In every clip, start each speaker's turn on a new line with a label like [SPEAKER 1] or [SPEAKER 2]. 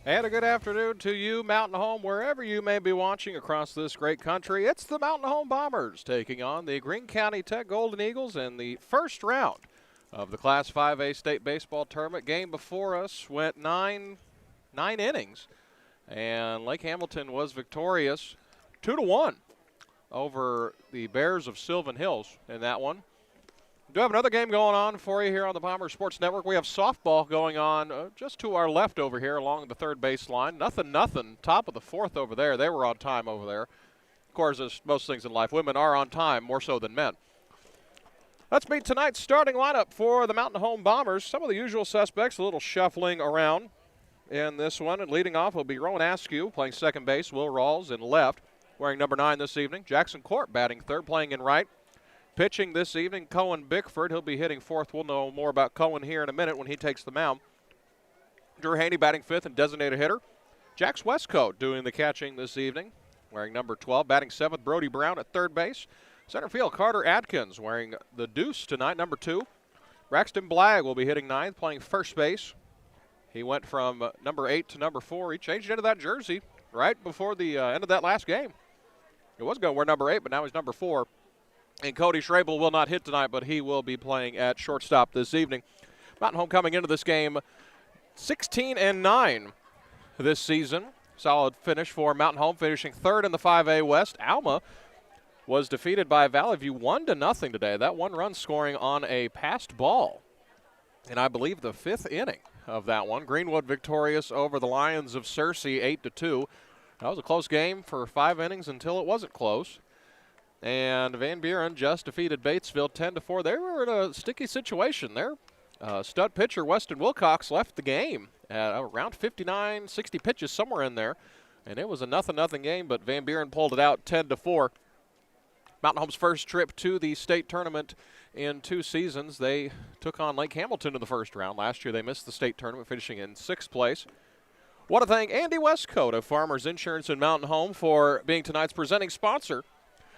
[SPEAKER 1] And a good afternoon to you, Mountain Home, wherever you may be watching across this great country. It's the Mountain Home Bombers taking on the Greene County Tech Golden Eagles in the first round of the Class 5A State Baseball Tournament. Game before us went nine innings, and Lake Hamilton was victorious 2-1 over the Bears of Sylvan Hills in that one. We do have another game going on for you here on the Bomber Sports Network. We have softball going on just to our left over here along the third base line. Nothing. Top of the fourth over there. They were on time over there. Of course, as most things in life, women are on time more so than men. Let's meet tonight's starting lineup for the Mountain Home Bombers. Some of the usual suspects, a little shuffling around in this one. And leading off will be Rowan Askew playing second base. Will Rawls in left, wearing number 9 this evening. Jackson Court batting third, playing in right. Pitching this evening, Cohen Bickford. He'll be hitting fourth. We'll know more about Cohen here in a minute when he takes the mound. Drew Haney batting fifth and designated hitter. Jax Westcoat doing the catching this evening, wearing number 12. Batting seventh, Brody Brown at third base. Center field, Carter Atkins wearing the deuce tonight, number 2. Braxton Blagg will be hitting ninth, playing first base. He went from number 8 to number 4. He changed into that jersey right before the end of that last game. He was going to wear number 8, but now he's number 4. And Cody Schrabel will not hit tonight, but he will be playing at shortstop this evening. Mountain Home coming into this game 16-9 this season. Solid finish for Mountain Home, finishing third in the 5A West. Alma was defeated by Valley View 1-0 today. That one run scoring on a passed ball. And I believe the 5th inning of that one. Greenwood victorious over the Lions of Searcy 8-2. That was a close game for 5 innings until it wasn't close. And Van Buren just defeated Batesville 10-4. They were in a sticky situation there. Stud pitcher Weston Wilcox left the game at around 59, 60 pitches, somewhere in there. And it was a 0-0 game, but Van Buren pulled it out 10-4. Mountain Home's first trip to the state tournament in 2 seasons. They took on Lake Hamilton in the first round. Last year they missed the state tournament, finishing in 6th place. Want to thank Andy Westcoat of Farmers Insurance and Mountain Home for being tonight's presenting sponsor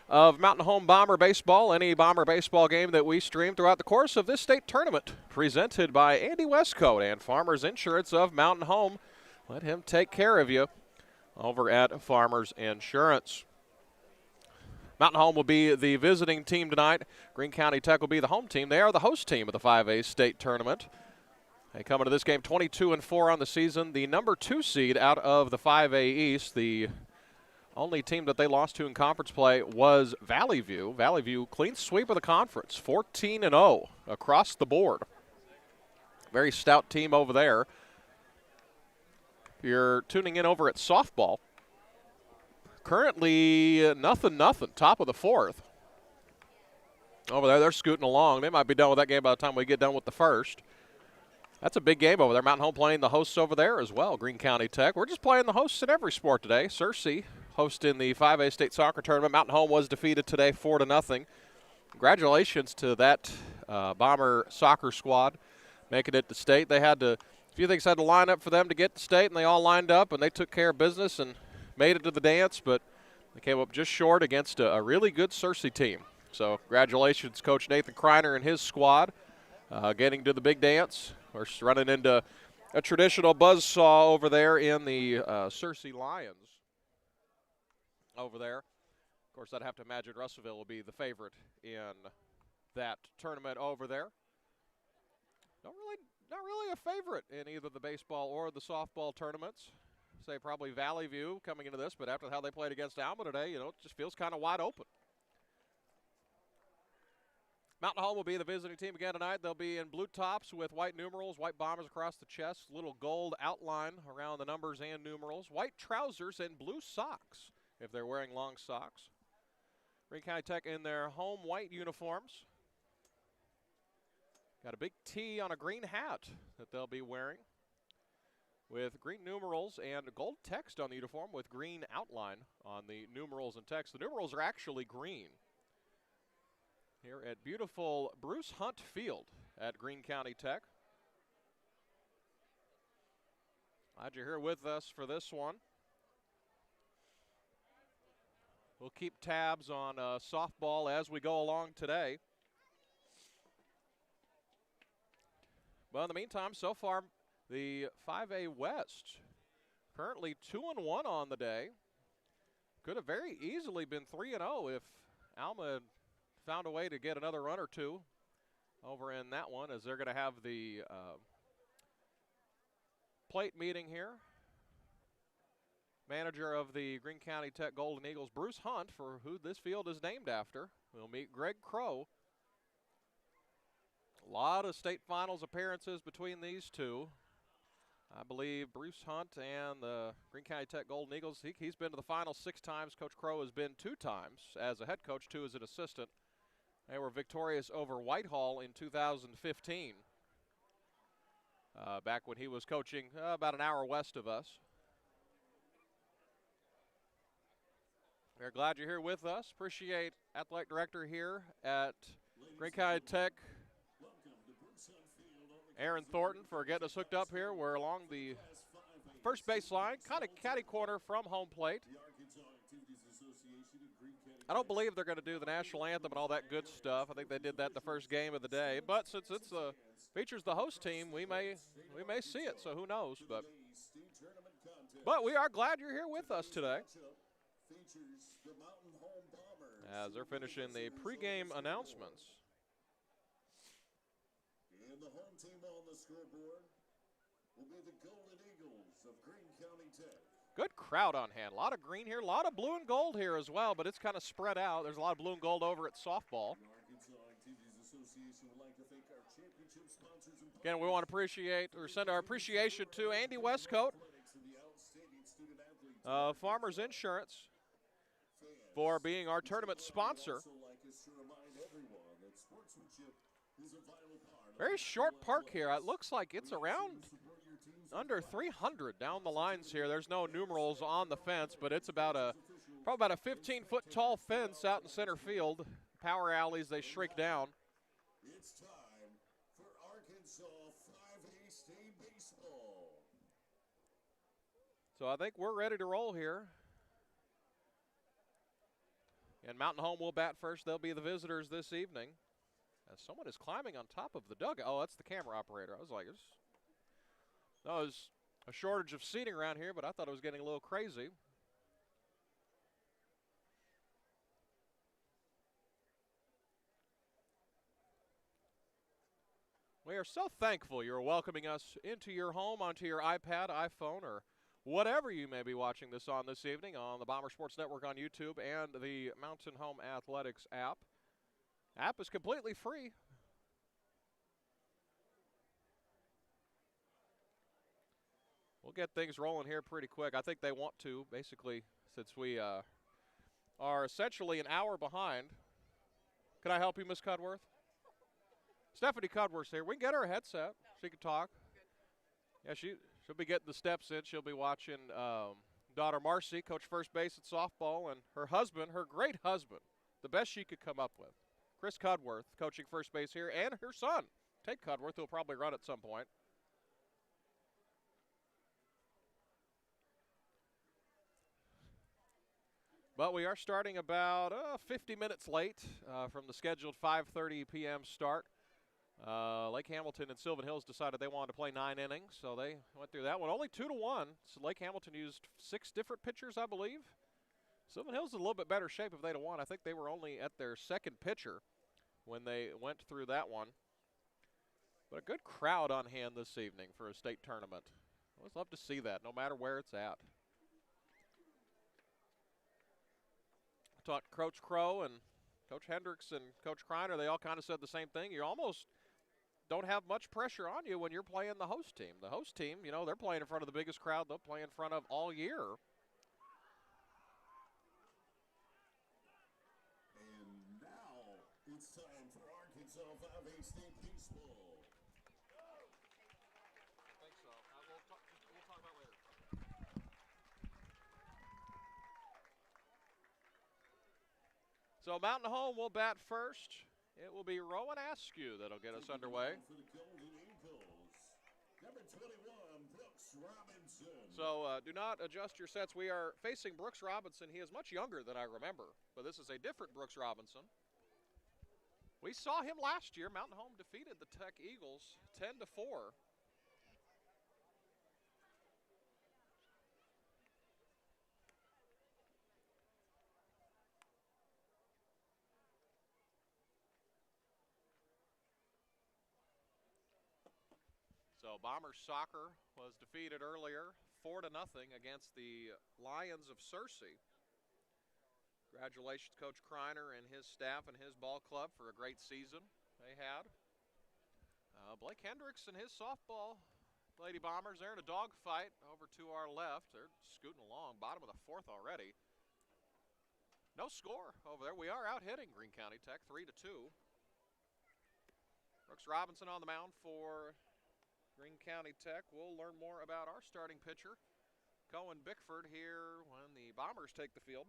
[SPEAKER 1] of Mountain Home Bomber Baseball. Any Bomber Baseball game that we stream throughout the course of this state tournament, presented by Andy Westcoat and Farmers Insurance of Mountain Home. Let him take care of you over at Farmers Insurance. Mountain Home will be the visiting team tonight. Greene County Tech will be the home team. They are the host team of the 5A state tournament. They come into this game 22-4 on the season. The number 2 seed out of the 5A East. The only team that they lost to in conference play was Valley View. Valley View clean sweep of the conference, 14-0 across the board. Very stout team over there. If you're tuning in over at softball, currently nothing, top of the 4th. Over there, they're scooting along. They might be done with that game by the time we get done with the first. That's a big game over there. Mountain Home playing the hosts over there as well, Greene County Tech. We're just playing the hosts in every sport today. Searcy hosting the 5A state soccer tournament. Mountain Home was defeated today 4-0. Congratulations to that Bomber soccer squad making it to state. They had to, a few things had to line up for them to get to state, and they all lined up, and they took care of business and made it to the dance, but they came up just short against a really good Searcy team. So congratulations, Coach Nathan Kreiner and his squad getting to the big dance. We're running into a traditional buzzsaw over there in the Searcy Lions over there. Of course, I'd have to imagine Russellville will be the favorite in that tournament over there. Not really a favorite in either the baseball or the softball tournaments. Say probably Valley View coming into this, but after how they played against Alma today, it just feels kind of wide open. Mountain Home will be the visiting team again tonight. They'll be in blue tops with white numerals, white bombers across the chest, little gold outline around the numbers and numerals, white trousers, and blue socks if they're wearing long socks. Greene County Tech in their home white uniforms. Got a big T on a green hat that they'll be wearing with green numerals and gold text on the uniform with green outline on the numerals and text. The numerals are actually green. Here at beautiful Bruce Hunt Field at Greene County Tech. Glad you're here with us for this one. We'll keep tabs on softball as we go along today. But in the meantime, so far, the 5A West Currently 2-1 on the day. Could have very easily been 3-0 if Alma had found a way to get another run or two over in that one, as they're going to have the plate meeting here. Manager of the Greene County Tech Golden Eagles, Bruce Hunt, for who this field is named after, will meet Greg Crow. A lot of state finals appearances between these two. I believe Bruce Hunt and the Greene County Tech Golden Eagles, he's been to the finals 6 times. Coach Crow has been 2 times as a head coach, 2 as an assistant. They were victorious over Whitehall in 2015, back when he was coaching about an hour west of us. We're glad you're here with us. Appreciate Athletic Director here at Greene County Tech, Aaron Thornton, for getting us hooked up here. We're along the first base line, kind of catty corner from home plate. I don't believe they're going to do the national anthem and all that good stuff. I think they did that the first game of the day. But since it's features the host team, we may see it. So who knows? But we are glad you're here with us today, as they're finishing the pregame announcements.
[SPEAKER 2] And the home team on the scoreboard will be the Golden Eagles of Greene County Tech.
[SPEAKER 1] Good crowd on hand. A lot of green here, a lot of blue and gold here as well, but it's kind of spread out. There's a lot of blue and gold over at softball. Again, we want to appreciate or send our appreciation to Andy Westcoat, Farmers Insurance, for being our tournament sponsor. Very short park here. It looks like it's around under 300 down the lines here. There's no numerals on the fence, but it's probably about a 15-foot tall fence out in center field. Power alleys, they shrink down.
[SPEAKER 2] It's time for Arkansas 5A State Baseball.
[SPEAKER 1] So I think we're ready to roll here. And Mountain Home will bat first. They'll be the visitors this evening. As someone is climbing on top of the dugout. Oh, that's the camera operator. I was like, there's a shortage of seating around here, but I thought it was getting a little crazy. We are so thankful you're welcoming us into your home, onto your iPad, iPhone, or whatever you may be watching this on this evening on the Bomber Sports Network on YouTube and the Mountain Home Athletics app. App is completely free. We'll get things rolling here pretty quick. I think they want to, basically, since we are essentially an hour behind. Can I help you, Miss Cudworth? Stephanie Cudworth's here. We can get her a headset. She can talk. Yeah, she'll be getting the steps in. She'll be watching daughter Marcy coach first base at softball, and her husband, her great husband, the best she could come up with, Chris Cudworth, coaching first base here, and her son, Tate Cudworth, who'll probably run at some point. But we are starting about 50 minutes late from the scheduled 5:30 p.m. start. Lake Hamilton and Sylvan Hills decided they wanted to play 9 innings, so they went through that one. Only 2-1. So Lake Hamilton used 6 different pitchers, I believe. Sylvan Hills is in a little bit better shape if they'd have won. I think they were only at their second pitcher when they went through that one. But a good crowd on hand this evening for a state tournament. I always love to see that, no matter where it's at. I talked to Coach Crow and Coach Hendricks and Coach Kreiner. They all kind of said the same thing. You almost don't have much pressure on you when you're playing the host team. The host team, you know, they're playing in front of the biggest crowd they'll play in front of all year.
[SPEAKER 2] And now it's time for Arkansas 5A State Baseball.
[SPEAKER 1] I think so. We'll talk about later. So Mountain Home will bat first. It will be Rowan Askew that'll get us underway.
[SPEAKER 2] For the Golden Eagles, number 21, Brooks Robinson.
[SPEAKER 1] So do not adjust your sets. We are facing Brooks Robinson. He is much younger than I remember, but this is a different Brooks Robinson. We saw him last year. Mountain Home defeated the Tech Eagles 10-4. So Bombers soccer was defeated earlier 4-0 against the Lions of Searcy. Congratulations, Coach Kreiner and his staff and his ball club for a great season they had. Blake Hendricks and his softball Lady Bombers, they're in a dogfight over to our left. They're scooting along, bottom of the fourth already. No score over there. We are out hitting Greene County Tech 3-2. Brooks Robinson on the mound for Greene County Tech. We'll learn more about our starting pitcher, Cohen Bickford, here when the Bombers take the field.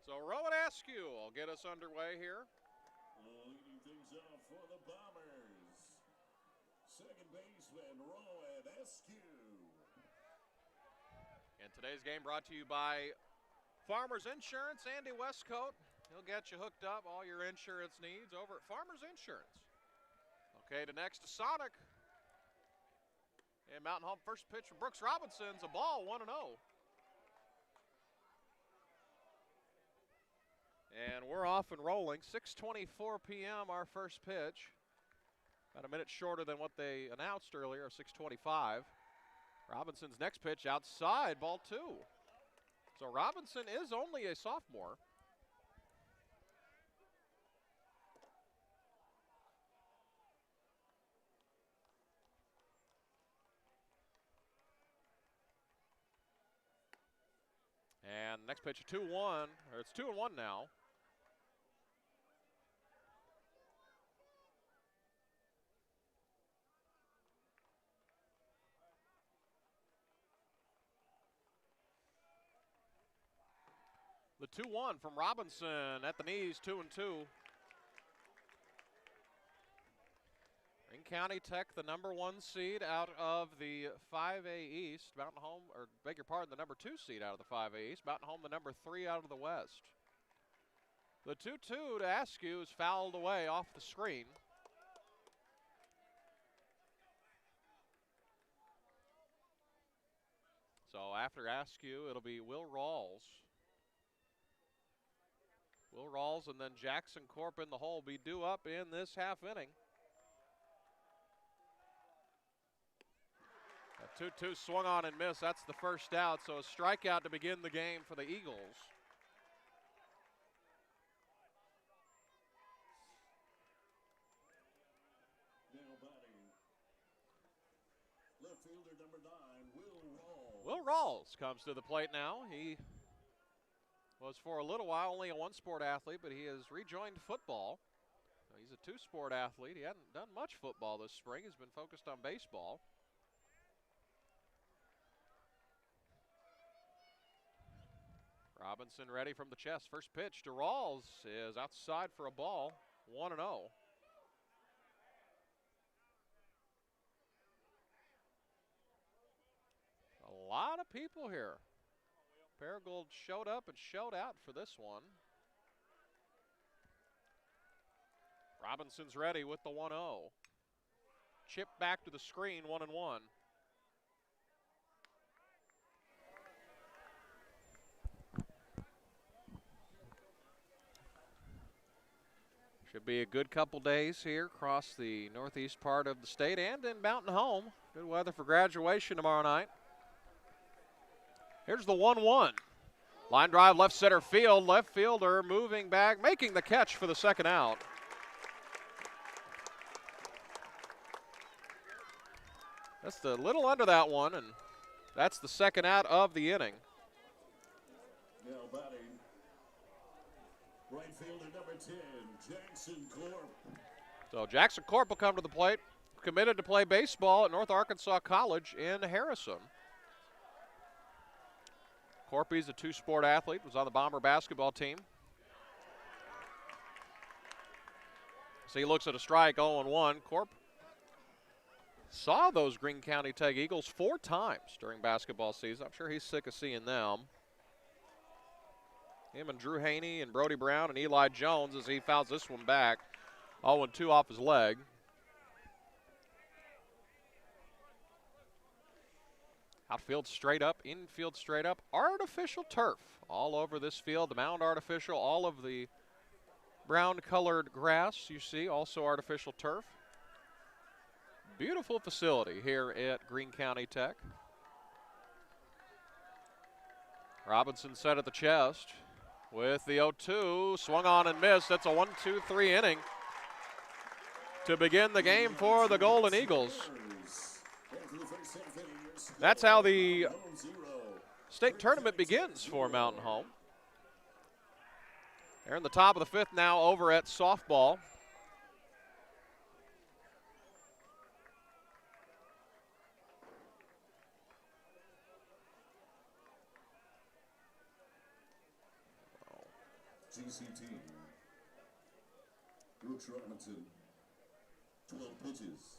[SPEAKER 1] So Rowan Askew will get us underway here.
[SPEAKER 2] Leading things off for the Bombers, second baseman Rowan Askew.
[SPEAKER 1] And today's game brought to you by Farmers Insurance. Andy Westcoat, he'll get you hooked up, all your insurance needs over at Farmers Insurance. Okay, to next to Sonic. And Mountain Home, first pitch from Brooks Robinson's a ball, 1-0. And we're off and rolling. 6:24 p.m. our first pitch. About a minute shorter than what they announced earlier, 6:25. Robinson's next pitch outside, ball 2. So Robinson is only a sophomore. And next pitch, 2-1, or it's 2-1 now. The 2-1 from Robinson at the knees, 2-2. Greene County Tech, the #1 seed out of the 5A East. Mountain Home, or beg your pardon, the #2 seed out of the 5A East. Mountain Home, the #3 out of the West. The 2-2 to Askew is fouled away off the screen. So after Askew, it'll be Will Rawls. Will Rawls and then Jackson Corp in the hole be due up in this half inning. A 2-2 swung on and missed. That's the first out. So a strikeout to begin the game for the Eagles.
[SPEAKER 2] Now batting, left fielder #9, Will Rawls.
[SPEAKER 1] Will Rawls comes to the plate now. He was for a little while only a one-sport athlete, but he has rejoined football. He's a two-sport athlete. He hadn't done much football this spring. He's been focused on baseball. Robinson ready from the chest. First pitch to Rawls is outside for a ball, 1-0. A lot of people here. Paragould showed up and showed out for this one. Robinson's ready with the 1-0. Chip back to the screen, 1-1. Should be a good couple days here across the northeast part of the state and in Mountain Home. Good weather for graduation tomorrow night. Here's the 1-1. Line drive left center field. Left fielder moving back, making the catch for the second out. That's a little under that one, and that's the second out of the inning.
[SPEAKER 2] Now batting, right fielder #10, Jackson Corp.
[SPEAKER 1] So Jackson Corp will come to the plate, committed to play baseball at North Arkansas College in Harrison. Corpy's a two-sport athlete, was on the Bomber basketball team. So he looks at a strike, 0-1. Corp saw those Greene County Tech Eagles 4 times during basketball season. I'm sure he's sick of seeing them. Him and Drew Haney and Brody Brown and Eli Jones as he fouls this one back. 0-2 off his leg. Outfield straight up, infield straight up, artificial turf all over this field. The mound artificial, all of the brown colored grass you see, also artificial turf. Beautiful facility here at Greene County Tech. Robinson set at the chest with the 0-2, swung on and missed. That's a 1-2-3 inning to begin the game for the Golden Eagles. That's how the state tournament begins for Mountain Home. They're in the top of the fifth now over at softball.
[SPEAKER 2] GCT. Brooks Robinson. 12 pitches.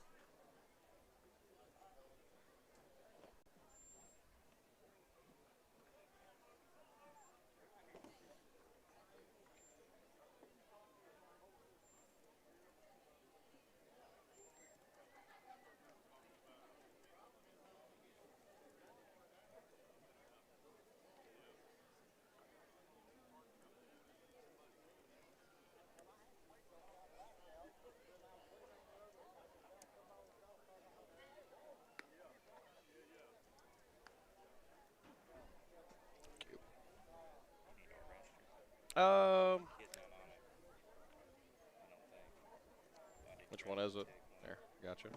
[SPEAKER 1] Which one is it? There, gotcha.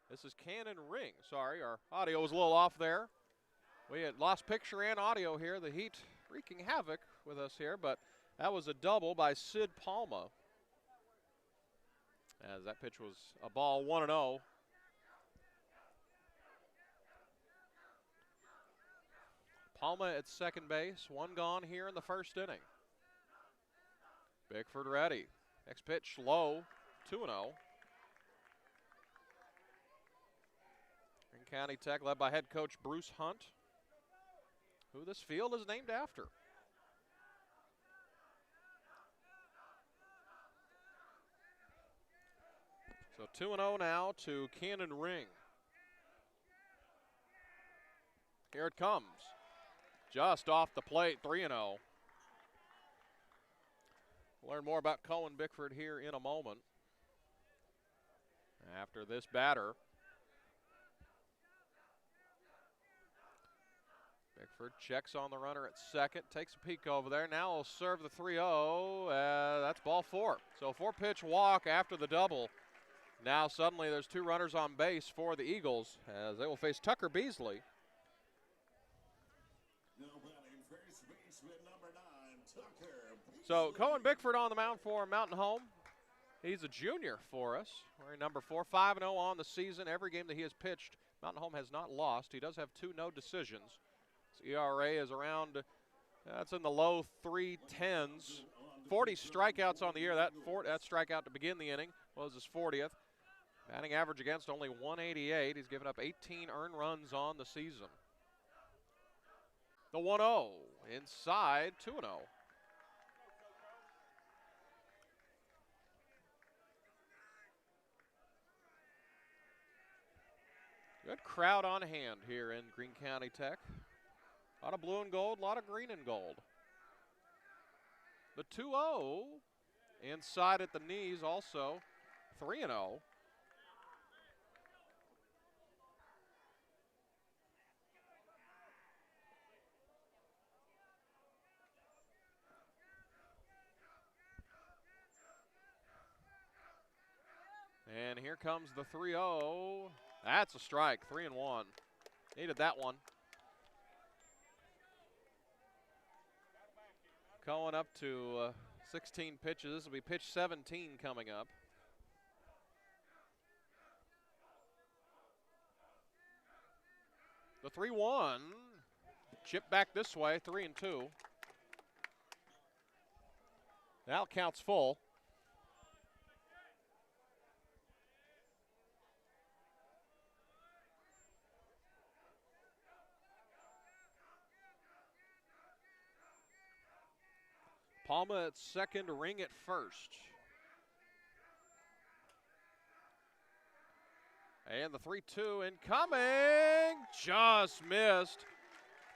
[SPEAKER 1] This is Cannon Ring. Sorry, our audio was a little off there. We had lost picture and audio here. The heat wreaking havoc with us here, but that was a double by Sid Palma. As that pitch was a ball 1-0. Palma at second base, one gone here in the first inning. Bickford ready. Next pitch low, 2-0. Greene County Tech led by head coach Bruce Hunt, who this field is named after. So 2-0 now to Cannon Ring. Here it comes. Just off the plate, 3-0. We'll learn more about Cohen Bickford here in a moment. After this batter. Bickford checks on the runner at second, takes a peek over there. Now he'll serve the 3-0. That's ball 4. So 4-pitch walk after the double. Now suddenly there's 2 runners on base for the Eagles as they will face Tucker Beasley.
[SPEAKER 2] Now batting first baseman number 9, Tucker.
[SPEAKER 1] So Cohen Bickford on the mound for Mountain Home. He's a junior for us. Wearing number 4, 5-0 on the season. Every game that he has pitched, Mountain Home has not lost. He does have 2 no decisions. His ERA is around, that's in the low 310s. 40 strikeouts on the year. That strikeout to begin the inning was his 40th. Batting average against only 188. He's given up 18 earned runs on the season. The 1-0 inside, 2-0. Good crowd on hand here in Greene County Tech. A lot of blue and gold, a lot of green and gold. The 2-0 inside at the knees also, 3-0. And here comes the 3-0. That's a strike, 3-1. Needed that one. Going up to 16 pitches. This will be pitch 17 coming up. The 3-1. Chip back this way, 3-2. Now counts full. Palma at second, Ring at first. And the 3-2 incoming, just missed.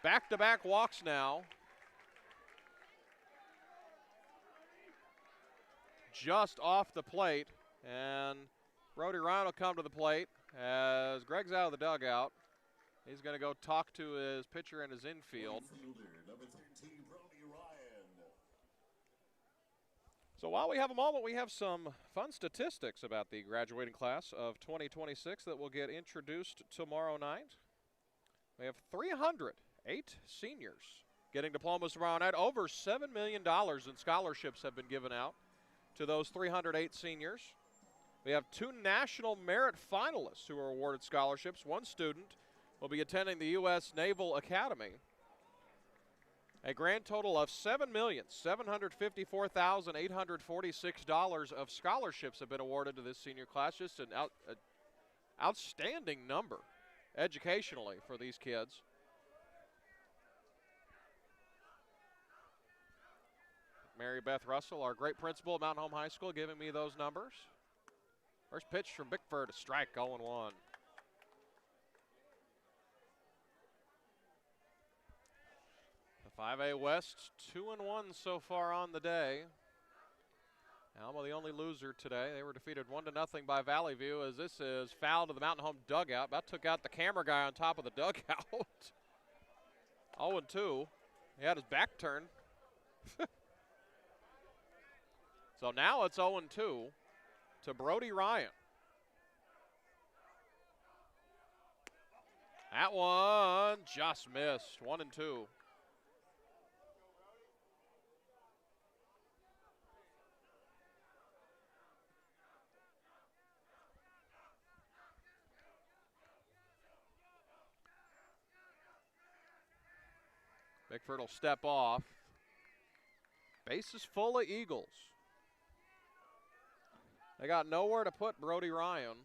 [SPEAKER 1] Back-to-back walks now. Just off the plate, and Brody Ryan will come to the plate as Greg's out of the dugout. He's going to go talk to his pitcher in his infield.
[SPEAKER 2] Number 13, Brody Ryan.
[SPEAKER 1] So while we have a moment, we have some fun statistics about the graduating class of 2026 that will get introduced tomorrow night. We have 308 seniors getting diplomas tomorrow night. Over $7 million in scholarships have been given out to those 308 seniors. We have 2 national merit finalists who are awarded scholarships. 1 student will be attending the U.S. Naval Academy. A grand total of $7,754,846 of scholarships have been awarded to this senior class. Just an outstanding number educationally for these kids. Mary Beth Russell, our great principal at Mountain Home High School, giving me those numbers. First pitch from Bickford, a strike, 0-1. The 5A West, 2-1 so far on the day. Alma the only loser today. They were defeated 1-0 by Valley View as this is foul to the Mountain Home dugout. About took out the camera guy on top of the dugout. 0-2. He had his back turned. So now it's 0-2 to Brody Ryan. That one just missed, 1-2. Bickford will step off. Base is full of Eagles. They got nowhere to put Brody Ryan.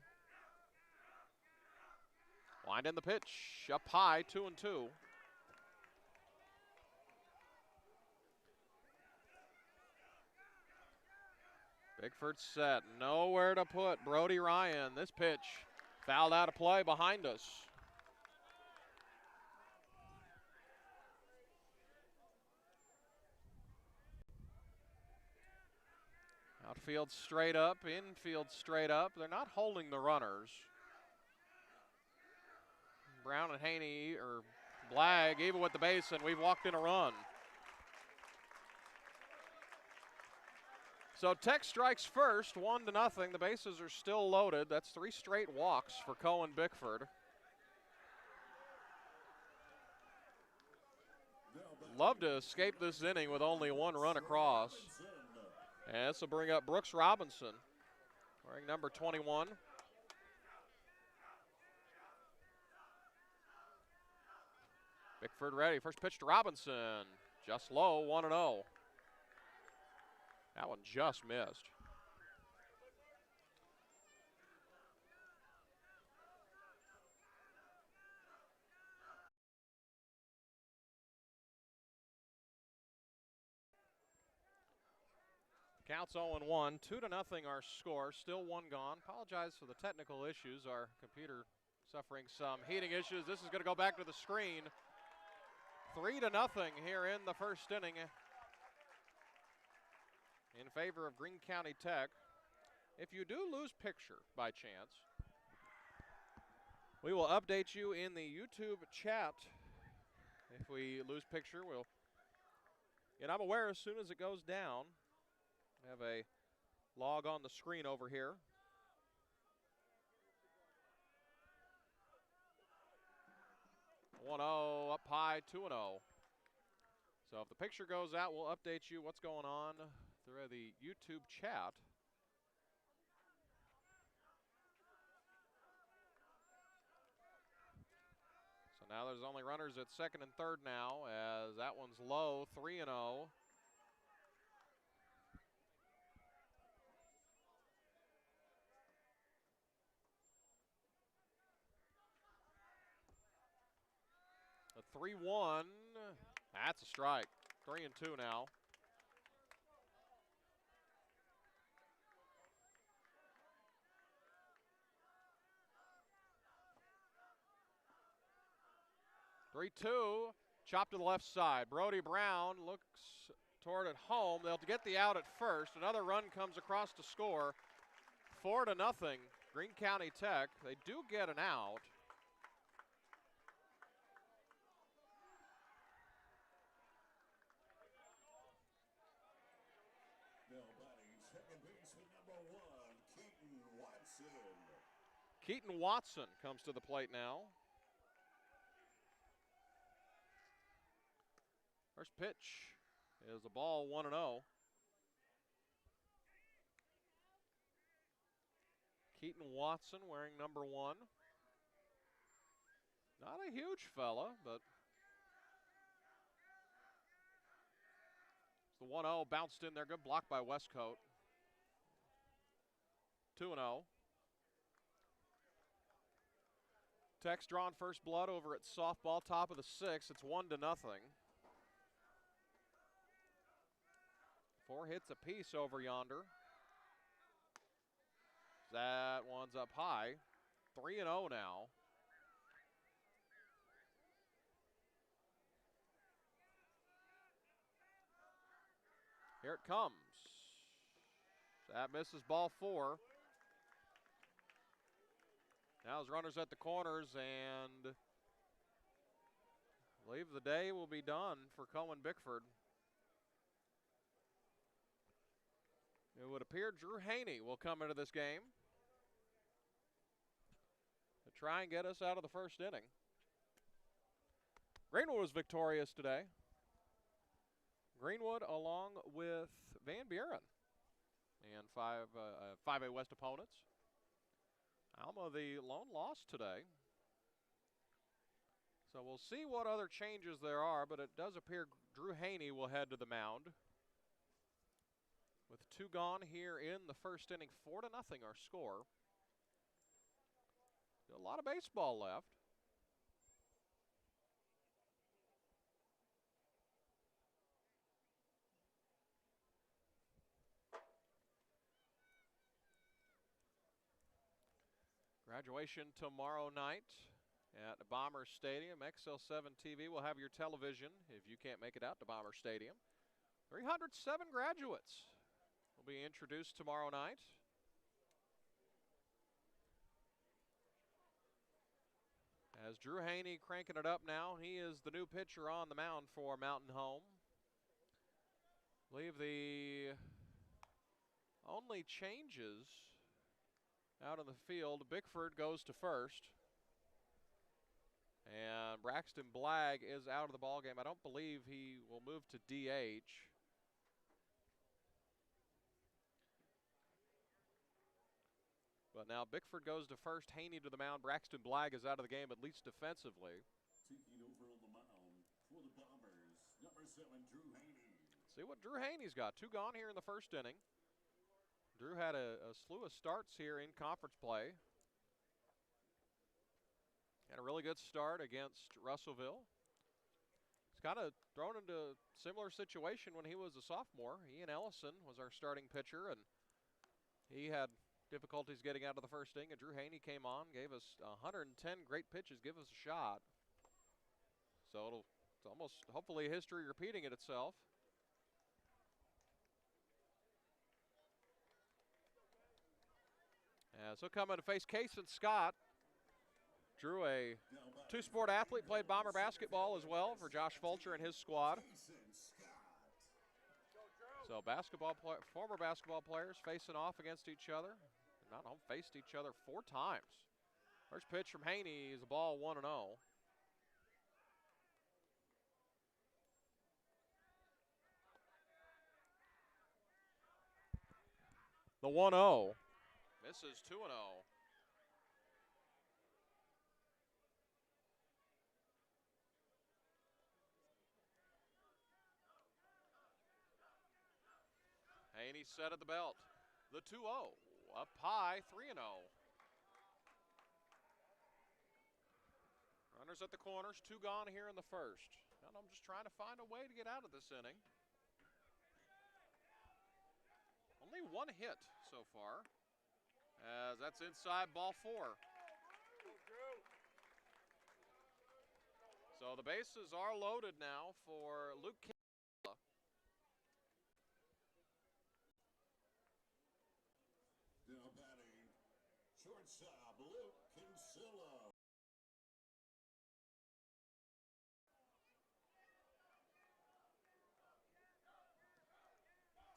[SPEAKER 1] Wind in the pitch, up high, 2-2. Bickford set, nowhere to put Brody Ryan. This pitch fouled out of play behind us. Outfield straight up, infield straight up. They're not holding the runners. Brown and Haney, or Blagg, even with the base, and we've walked in a run. So Tech strikes first, 1-0. The bases are still loaded. That's 3 straight walks for Cohen Bickford. Love to escape this inning with only 1 run across. And this will bring up Brooks Robinson, wearing number 21. Bickford ready. First pitch to Robinson. Just low, 1-0. That one just missed. Counts 0-1, 2-0 our score, still 1 gone. Apologize for the technical issues. Our computer suffering some heating issues. This is going to go back to the screen. 3-0 here in the first inning in favor of Greene County Tech. If you do lose picture by chance, we will update you in the YouTube chat. If we lose picture, and I'm aware as soon as it goes down, we have a log on the screen over here. One 0 up high, 2-0. So if the picture goes out, we'll update you what's going on through the YouTube chat. So now there's only runners at second and third now, as that one's low, 3-0. A 3-1, that's a strike. 3-2 now. Three-two, chopped to the left side. Brody Brown looks toward at home. They'll get the out at first. Another run comes across to score. 4-0, Greene County Tech. They do get an out.
[SPEAKER 2] Now batting second baseman number 1, Keaton Watson.
[SPEAKER 1] Keaton Watson comes to the plate now. First pitch is a ball, 1-0. Keaton Watson wearing number 1. Not a huge fella, but the 1-0 bounced in there. Good block by Westcoat. 2-0. Tech's drawn first blood over at softball, top of the 6th. It's 1-0. 4 hits apiece over yonder. That one's up high. 3-0 now. Here it comes. That misses ball 4. Now his runners at the corners, and I believe the day will be done for Cohen Bickford. It would appear Drew Haney will come into this game to try and get us out of the first inning. Greenwood was victorious today. Greenwood along with Van Buren and 5A West opponents. Alma the lone loss today. So we'll see what other changes there are, but it does appear Drew Haney will head to the mound. With 2 gone here in the first inning, 4-0 our score. A lot of baseball left. Graduation tomorrow night at Bomber Stadium. XL7 TV will have your television if you can't make it out to Bomber Stadium. 307 graduates will be introduced tomorrow night. As Drew Haney cranking it up now, he is the new pitcher on the mound for Mountain Home. I believe the only changes out in the field, Bickford goes to first. And Braxton Blagg is out of the ballgame. I don't believe he will move to DH. But now Bickford goes to first, Haney to the mound. Braxton Blagg is out of the game, at least defensively.
[SPEAKER 2] Taking over on the mound for the Bombers, number 7, Drew Haney.
[SPEAKER 1] See what Drew Haney's got. 2 gone here in the first inning. Drew had a slew of starts here in conference play. Had a really good start against Russellville. He's kind of thrown into a similar situation when he was a sophomore. Ian Ellison was our starting pitcher, and he had difficulties getting out of the first inning. And Drew Haney came on, gave us 110 great pitches, give us a shot. So it's almost hopefully history repeating it itself. So coming to face Kason Scott. Drew, a two-sport athlete, played Bomber basketball as well for Josh Fulcher and his squad. So former basketball players facing off against each other. Not home, faced each other 4 times. First pitch from Haney is a ball 1-0. The 1-0 misses 2-0. Haney set at the belt. The 2-0 up high, 3-0. Runners at the corners, 2 gone here in the first. And I'm just trying to find a way to get out of this inning. Only 1 hit so far, as that's inside ball 4. So the bases are loaded now for Luke Kinsella.
[SPEAKER 2] Now batting, shortstop, Luke Kinsella.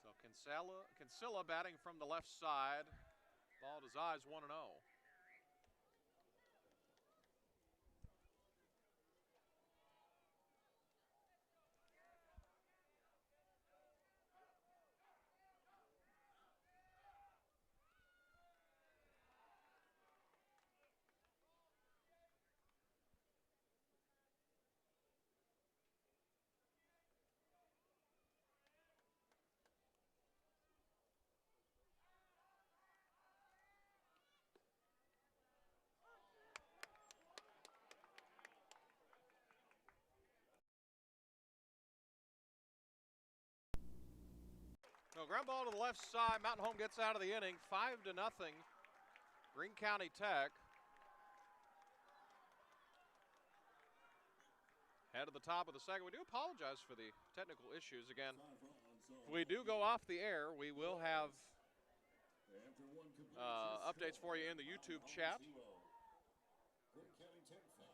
[SPEAKER 1] So Kinsella batting from the left side. Ball at his eyes, 1-0. So ground ball to the left side. Mountain Home gets out of the inning, 5-0. Greene County Tech. Head to the top of the second. We do apologize for the technical issues. Again, if we do go off the air, we will have updates for you in the YouTube chat.
[SPEAKER 2] Greene County Tech 5.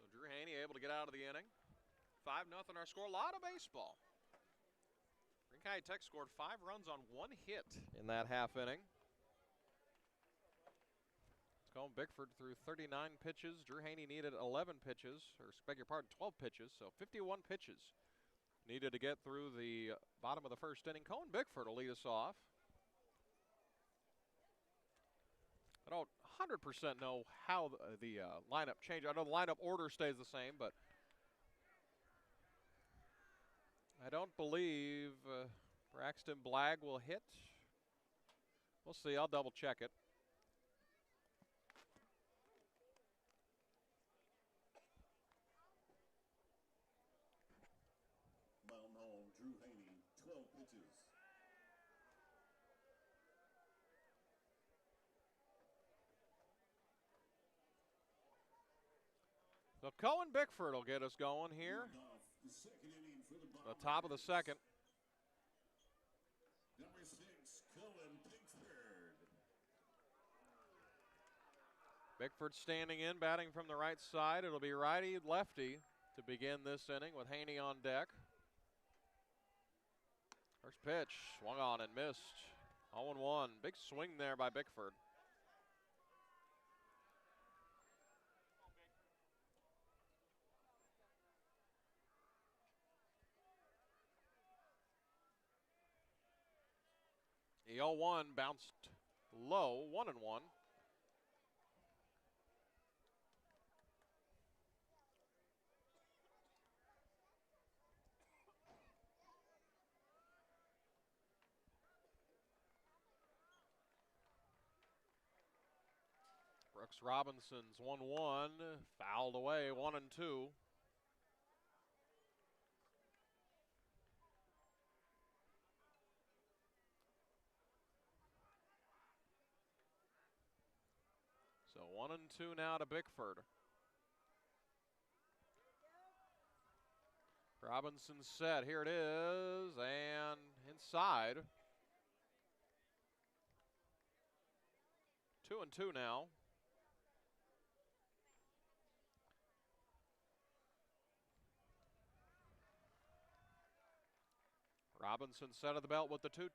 [SPEAKER 1] So Drew Haney able to get out of the inning. 5-0 our score. A lot of baseball. Greene County Tech scored 5 runs on 1 hit in that half inning. Colin Bickford threw 39 pitches. Drew Haney needed 11 pitches, or beg your pardon, 12 pitches, so 51 pitches needed to get through the bottom of the first inning. Colin Bickford will lead us off. I don't 100% know how the lineup changed. I know the lineup order stays the same, but I don't believe Braxton Blagg will hit. We'll see. I'll double check it.
[SPEAKER 2] Mountain Home, Drew Haney. pitches.
[SPEAKER 1] So Cohen Bickford will get us going here.
[SPEAKER 2] Leading off the second inning for the
[SPEAKER 1] The top of the
[SPEAKER 2] Bombers.
[SPEAKER 1] second.
[SPEAKER 2] Number 6, Cohen Pinkford.
[SPEAKER 1] Bickford standing in, batting from the right side. It'll be righty-lefty to begin this inning with Haney on deck. First pitch, swung on and missed. 0-1. Big swing there by Bickford. The 0-1 bounced low, 1-1. Brooks Robinson's 1-1, fouled away, 1-2. So 1-2 now to Bickford. Robinson set, here it is, and inside. 2-2 now. Robinson set of the belt with the 2-2.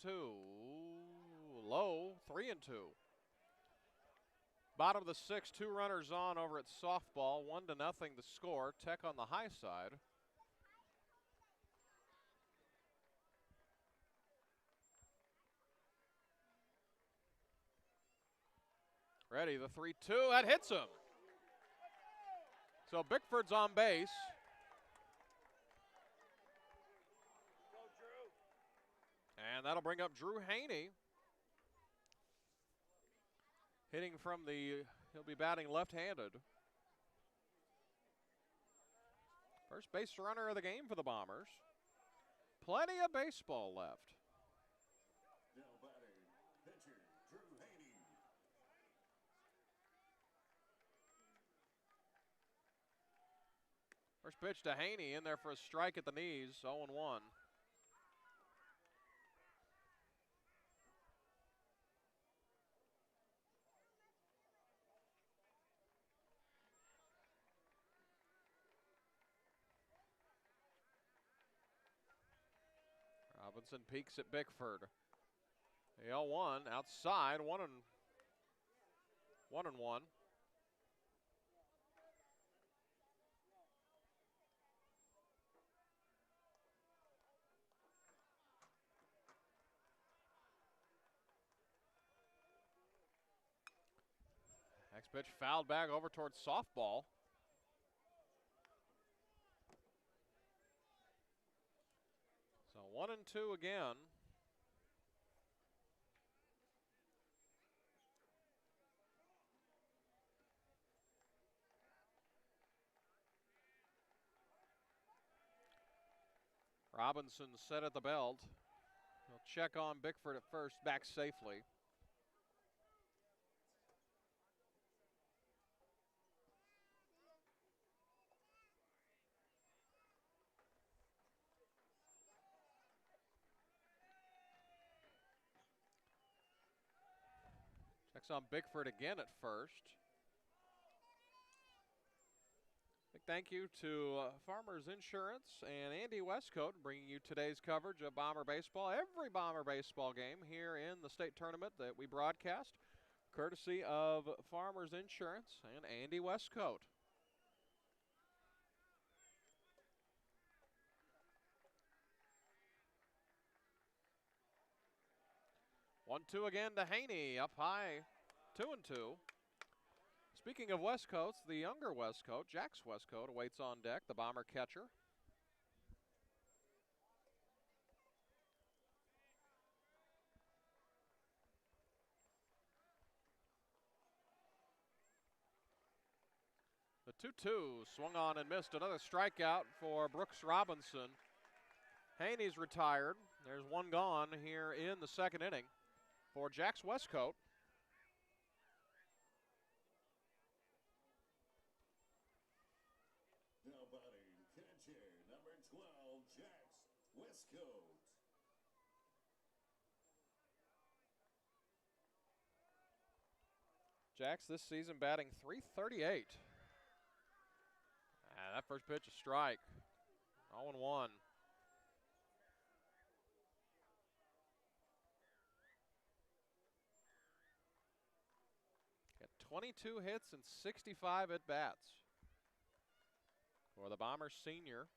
[SPEAKER 1] Low, 3-2. Bottom of the sixth, 2 runners on over at softball, 1-0 the score. Tech on the high side. Ready, the 3-2, that hits him. So Bickford's on base. And that'll bring up Drew Haney. Hitting from the, he'll be batting left-handed. First base runner of the game for the Bombers. Plenty of baseball left.
[SPEAKER 2] Now batting, pitcher Drew Haney.
[SPEAKER 1] First pitch to Haney, in there for a strike at the knees, 0-1. Robinson peeks at Bickford. The 0-1 outside, 1-1. Next pitch fouled back over towards softball. So 1-2 again. Robinson set at the belt. He'll check on Bickford at first, back safely. Checks on Bickford again at first. Big thank you to Farmers Insurance and Andy Westcoat bringing you today's coverage of Bomber Baseball. Every Bomber Baseball game here in the state tournament that we broadcast, courtesy of Farmers Insurance and Andy Westcoat. One, two again to Haney, up high, 2-2. Speaking of Westcoats, the younger Westcoat, Jax Westcoat, awaits on deck, the Bomber catcher. The 2-2 swung on and missed. Another strikeout for Brooks Robinson. Haney's retired, There's one gone here in the second inning for Jack's Westcote.
[SPEAKER 2] Now batting, catcher, number 12, Jax Westcote.
[SPEAKER 1] Jax this season batting .338. That first pitch, a strike. 0-1. Got 22 hits and 65 at-bats for the Bombers senior.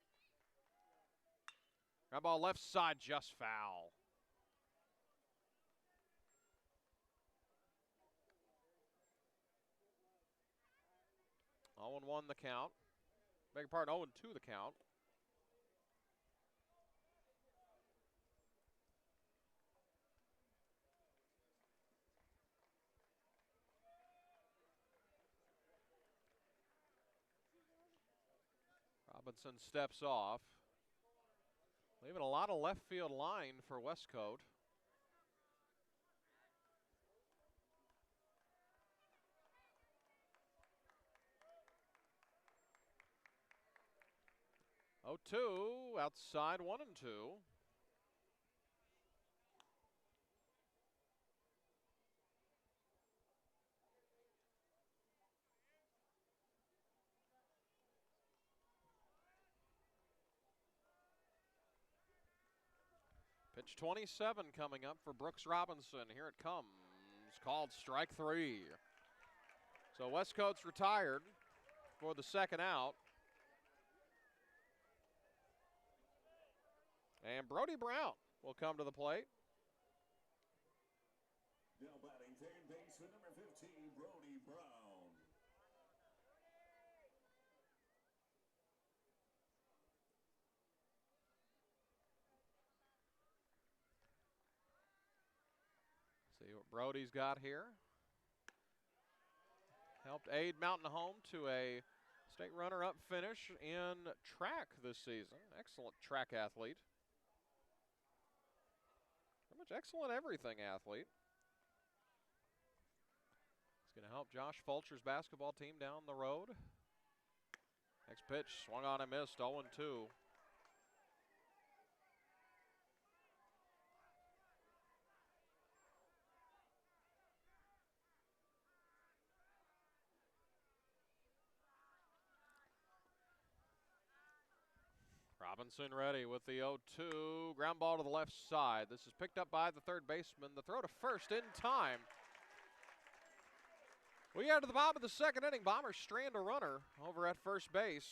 [SPEAKER 1] Ground ball left side, just foul. Oh and 1 the count. Beg your pardon, 0-2 the count. Robinson steps off, leaving a lot of left field line for Westcote. Oh, 2 outside, 1-2. Pitch 27 coming up for Brooks Robinson. Here it comes. Called strike 3. So Westcote's retired for the second out. And Brody Brown will come to the plate.
[SPEAKER 2] Now batting, third baseman, number 15, Brody Brown.
[SPEAKER 1] See what Brody's got here. Helped aid Mountain Home to a state runner-up finish in track this season. Excellent track athlete. Pretty much excellent everything athlete. He's going to help Josh Fulcher's basketball team down the road. Next pitch, swung on and missed, 0-2. Robinson ready with the 0-2. Ground ball to the left side. This is picked up by the third baseman. The throw to first in time. We get to the bottom of the second inning. Bombers strand a runner over at first base.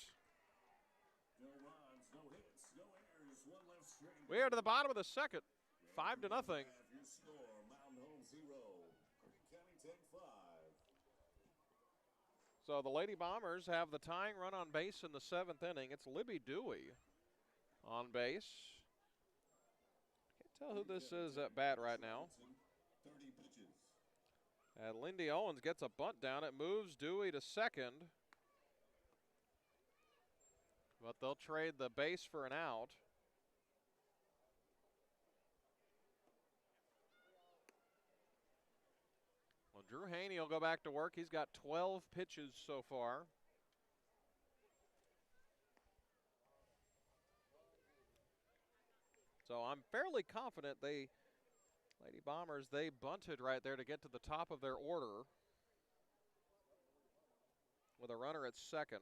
[SPEAKER 2] No runs, no hits, no errors, one left straight.
[SPEAKER 1] We are to the bottom of the second. 5-0.
[SPEAKER 2] Your score, Mountain Home 0, Greene County Tech 5.
[SPEAKER 1] So the Lady Bombers have the tying run on base in the seventh inning. It's Libby Dewey on base. Can't tell who this is at bat right now.
[SPEAKER 2] 30 pitches.
[SPEAKER 1] And Lindy Owens gets a bunt down. It moves Dewey to second. But they'll trade the base for an out. Well, Drew Haney will go back to work. He's got 12 pitches so far. So I'm fairly confident Lady Bombers, they bunted right there to get to the top of their order with a runner at second.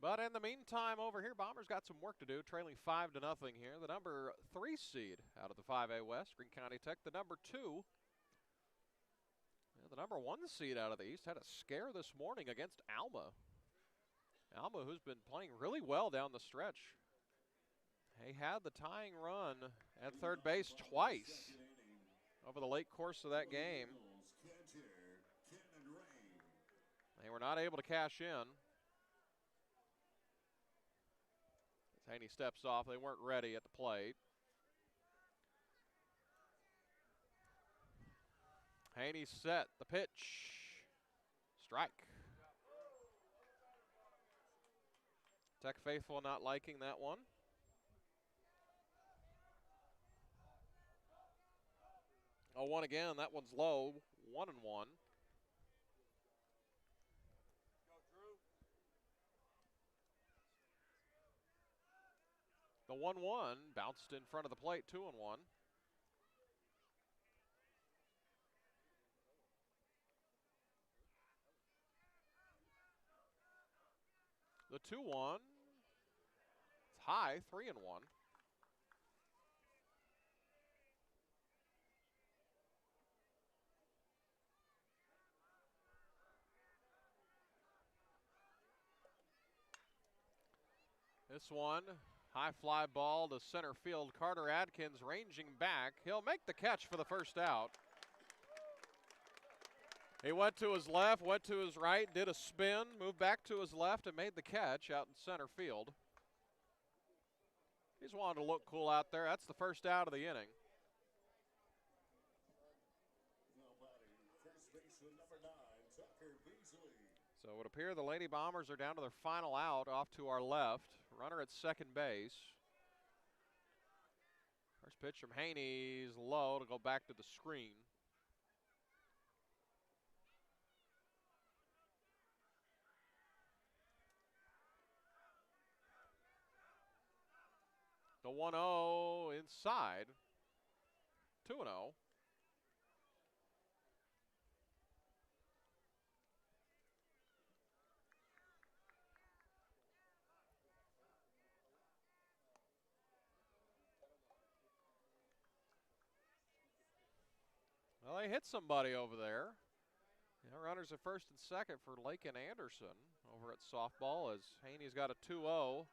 [SPEAKER 1] But in the meantime, over here, Bombers got some work to do, trailing 5-0 here. The number 3 seed out of the 5A West, Greene County Tech. The number 2, the number 1 seed out of the East, had a scare this morning against Alma. Alma, who's been playing really well down the stretch. He had the tying run at third base twice over the late course of that game. They were not able to cash in. As Haney steps off, they weren't ready at the plate. Haney set the pitch. Strike. Tech faithful not liking that one. Oh, one again. That one's low. 1-1. The 1-1 bounced in front of the plate. 2-1. The 2-1. It's high. 3-1. This one, high fly ball to center field. Carter Adkins ranging back. He'll make the catch for the first out. He went to his left, went to his right, did a spin, moved back to his left, and made the catch out in center field. He's wanted to look cool out there. That's the first out of the inning.
[SPEAKER 2] Now batting, first baseman number 9, Tucker Beasley.
[SPEAKER 1] So it would appear the Lady Bombers are down to their final out off to our left. Runner at second base. First pitch from Haney's low to go back to the screen. The 1-0 inside. 2-0. Well, they hit somebody over there. Yeah, runners at first and second for Lake and Anderson over at softball as Haney's got a 2-0.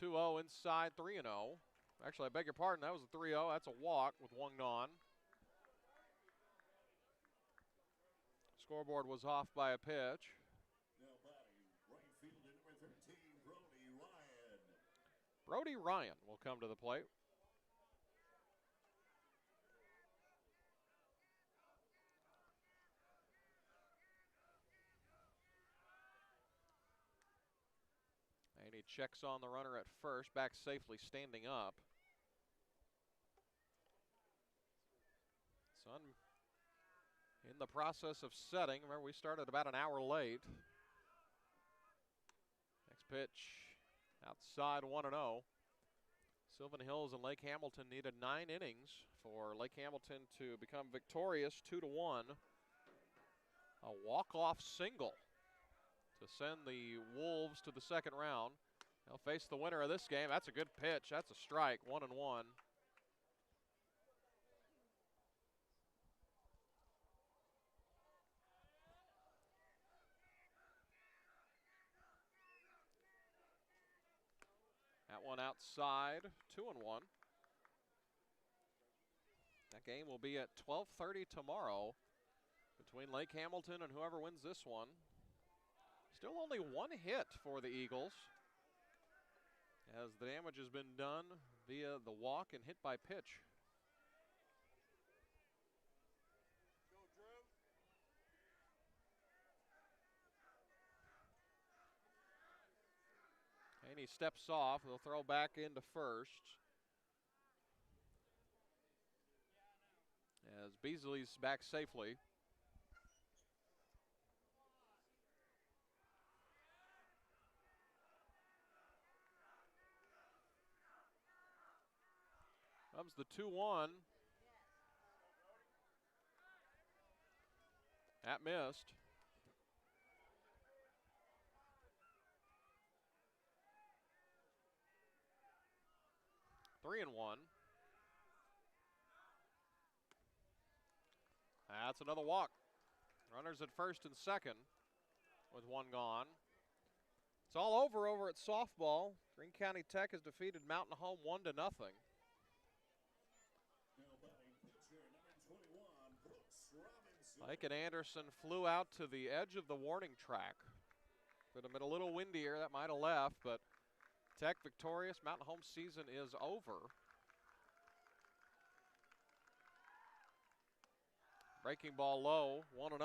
[SPEAKER 1] 2-0 inside, 3-0. Actually, I beg your pardon, that was a 3-0. That's a walk with one gone. Scoreboard was off by a pitch.
[SPEAKER 2] Now batting, right fielder number 13, Brody Ryan.
[SPEAKER 1] Brody Ryan will come to the plate. And he checks on the runner at first, back safely standing up. Sun in the process of setting. Remember, we started about an hour late. Next pitch outside, 1-0. Sylvan Hills and Lake Hamilton needed 9 innings for Lake Hamilton to become victorious 2-1. A walk-off single to send the Wolves to the second round. They'll face the winner of this game. That's a good pitch. That's a strike, 1-1. That one outside, 2-1. That game will be at 12:30 tomorrow between Lake Hamilton and whoever wins this one. Still only one hit for the Eagles, as the damage has been done via the walk and hit by pitch. And he steps off. They'll throw back into first. As Beasley's back safely. Comes the 2-1. That missed. Three and one. That's another walk. Runners at first and second with one gone. It's all over at softball. Greene County Tech has defeated Mountain Home 1-0.
[SPEAKER 2] Now batting pitcher number 21, Brooks Robinson.
[SPEAKER 1] Lake and Anderson flew out to the edge of the warning track. Could have been a little windier. That might have left, but Tech victorious. Mountain Home season is over. Breaking ball low, 1-0.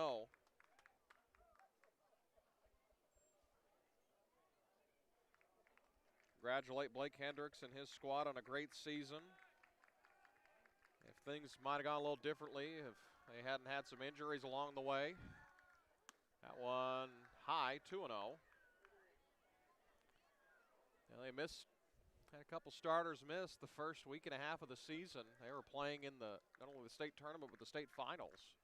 [SPEAKER 1] Congratulate Blake Hendricks and his squad on a great season. If things might have gone a little differently, if they hadn't had some injuries along the way. That one high, 2-0. They had a couple starters miss the first week and a half of the season. They were playing in not only the state tournament, but the state finals.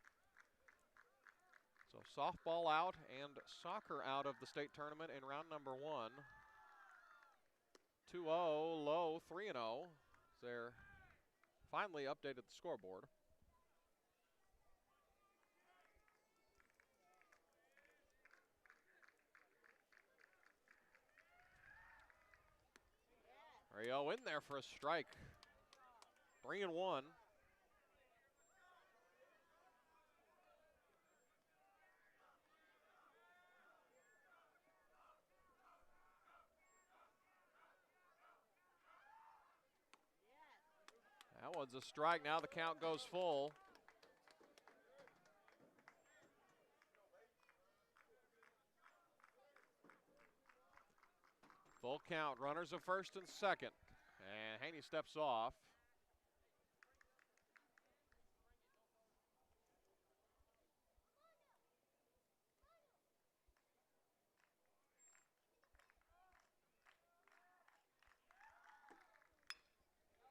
[SPEAKER 1] So softball out and soccer out of the state tournament in round number 1. 2-0, low, 3-0. They're finally updated the scoreboard. Rio in there for a strike. 3-1. That one's a strike. Now the count goes full. Full count. Runners at first and second. And Haney steps off.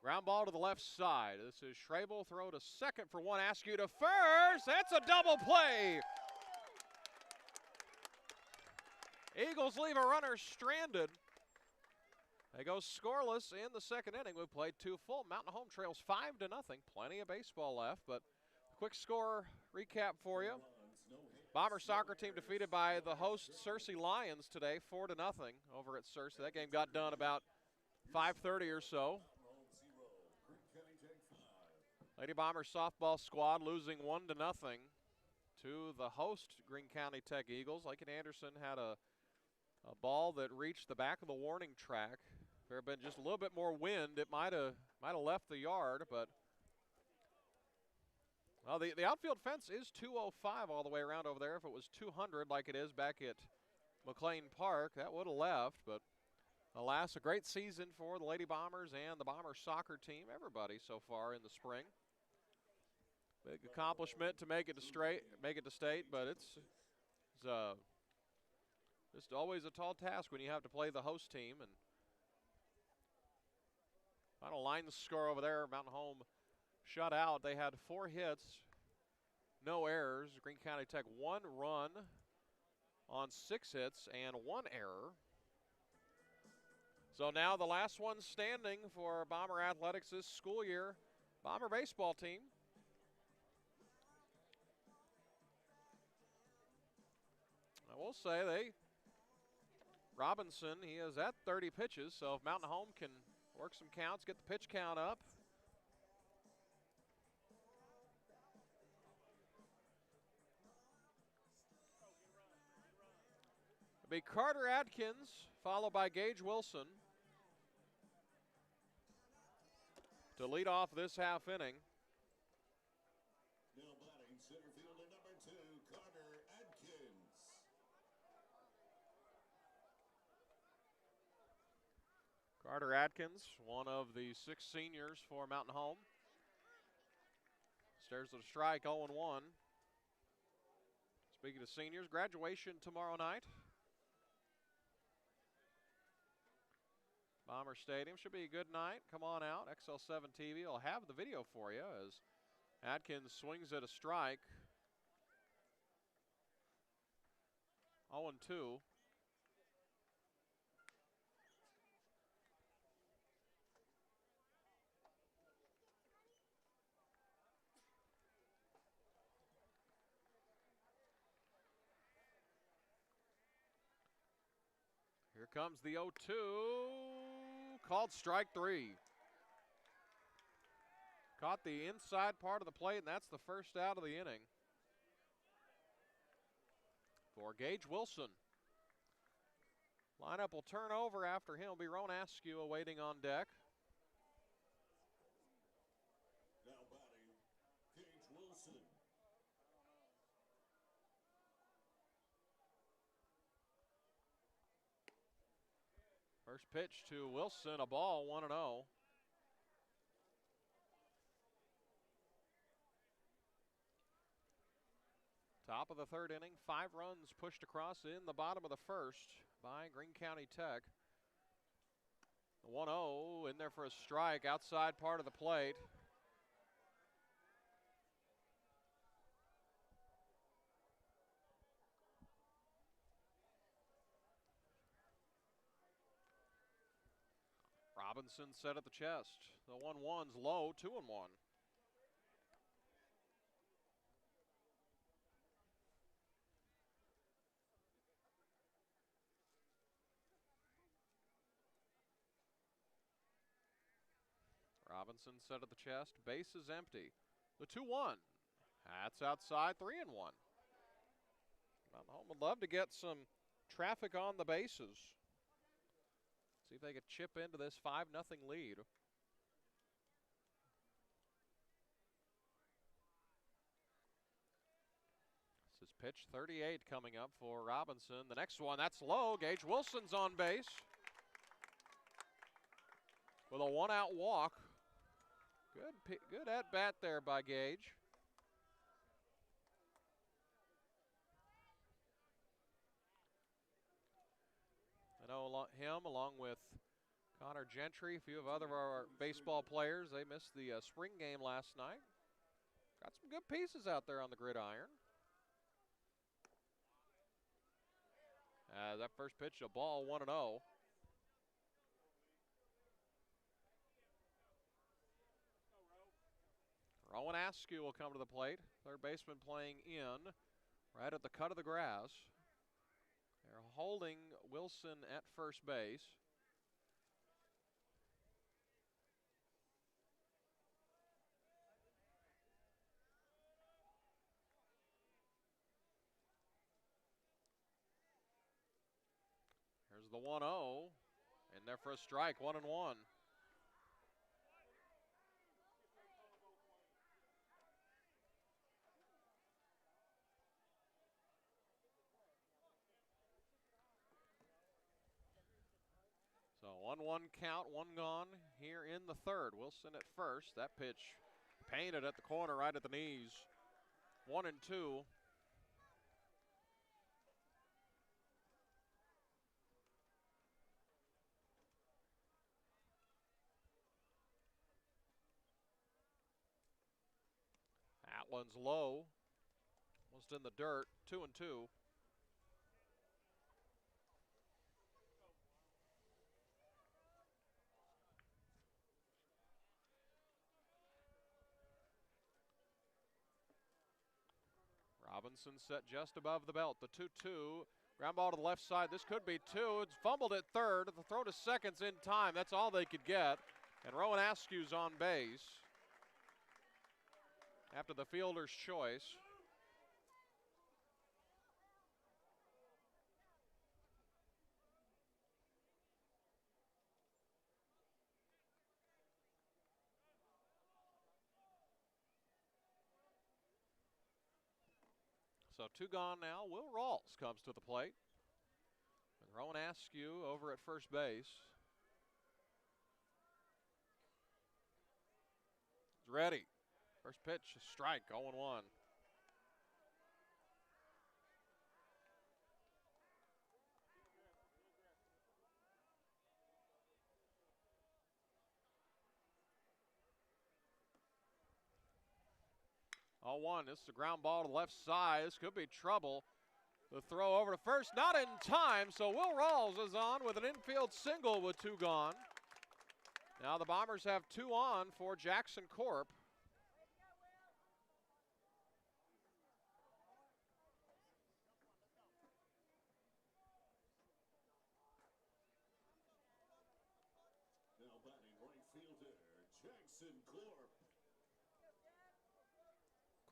[SPEAKER 1] Ground ball to the left side. This is Schrabel. Throw to second for one. Askew to first. That's a double play. Eagles leave a runner stranded. They go scoreless in the second inning. We've played 2 full. Mountain Home trails 5-0. Plenty of baseball left, but a quick score recap for you. Bomber soccer team defeated by the host Searcy Lions today, 4-0 over at Searcy. That game got done about 5:30 or so. Lady Bombers softball squad losing 1-0 to the host Greene County Tech Eagles. Lincoln Anderson had a ball that reached the back of the warning track. If there had been just a little bit more wind, it might have left the yard, but well, the outfield fence is 205 all the way around over there. If it was 200 like it is back at McLean Park, that would have left, but alas, a great season for the Lady Bombers and the Bombers soccer team, everybody so far in the spring. Big accomplishment to make it to state, but it's just always a tall task when you have to play the host team. And final line score over there, Mountain Home shut out. They had 4 hits, no errors. Greene County Tech 1 run on 6 hits and 1 error. So now the last one standing for Bomber Athletics this school year, Bomber baseball team. I will say Robinson, he is at 30 pitches, so if Mountain Home can work some counts, get the pitch count up. It'll be Carter Adkins, followed by Gage Wilson to lead off this half inning.
[SPEAKER 2] Now batting center fielder number 2, Carter Adkins.
[SPEAKER 1] Carter Adkins, one of the 6 seniors for Mountain Home. Stares at a strike, 0-1. Speaking of seniors, graduation tomorrow night. Bomber Stadium should be a good night. Come on out. XL7 TV will have the video for you as Adkins swings at a strike. 0-2. Here comes the 0-2, called strike 3. Caught the inside part of the plate, and that's the first out of the inning for Gage Wilson. Lineup will turn over after him. It'll be Ron Askew awaiting on deck.
[SPEAKER 2] Now batting, Gage Wilson.
[SPEAKER 1] First pitch to Wilson, a ball, 1-0. Top of the third inning, 5 runs pushed across in the bottom of the first by Greene County Tech. The 1-0 in there for a strike outside part of the plate. Robinson set at the chest. The 1-1's low, 2-1. Robinson set at the chest. Base is empty. The 2-1. That's outside, 3-1. Mountain Home would love to get some traffic on the bases. See if they could chip into this 5-0 lead. This is pitch 38 coming up for Robinson. The next one, that's low. Gage Wilson's on base with a 1-out walk. Good at bat there by Gage. I know him along with Connor Gentry, a few of other of our baseball players. They missed the spring game last night. Got some good pieces out there on the gridiron. That first pitch, a ball, 1-0. Rowan Askew will come to the plate. Third baseman playing in right at the cut of the grass. They're holding Wilson at first base. Here's the 1-0. In there for a strike, 1-1. So 1-1 count, 1 gone here in the third. Wilson at first. That pitch painted at the corner right at the knees. 1-2. That one's low. Almost in the dirt. 2-2. Robinson set just above the belt. The 2-2. Ground ball to the left side. This could be 2. It's fumbled at third. The throw to second's in time. That's all they could get. And Rowan Askew's on base after the fielder's choice. So 2 gone now. Will Rawls comes to the plate. And Rowan Askew over at first base. He's ready. First pitch, a strike, 0-1. This is a ground ball to the left side. This could be trouble. The throw over to first, not in time, so Will Rawls is on with an infield single with 2 gone. Now the Bombers have 2 on for Jackson Corp.
[SPEAKER 2] Now batting right fielder, Jackson Corp.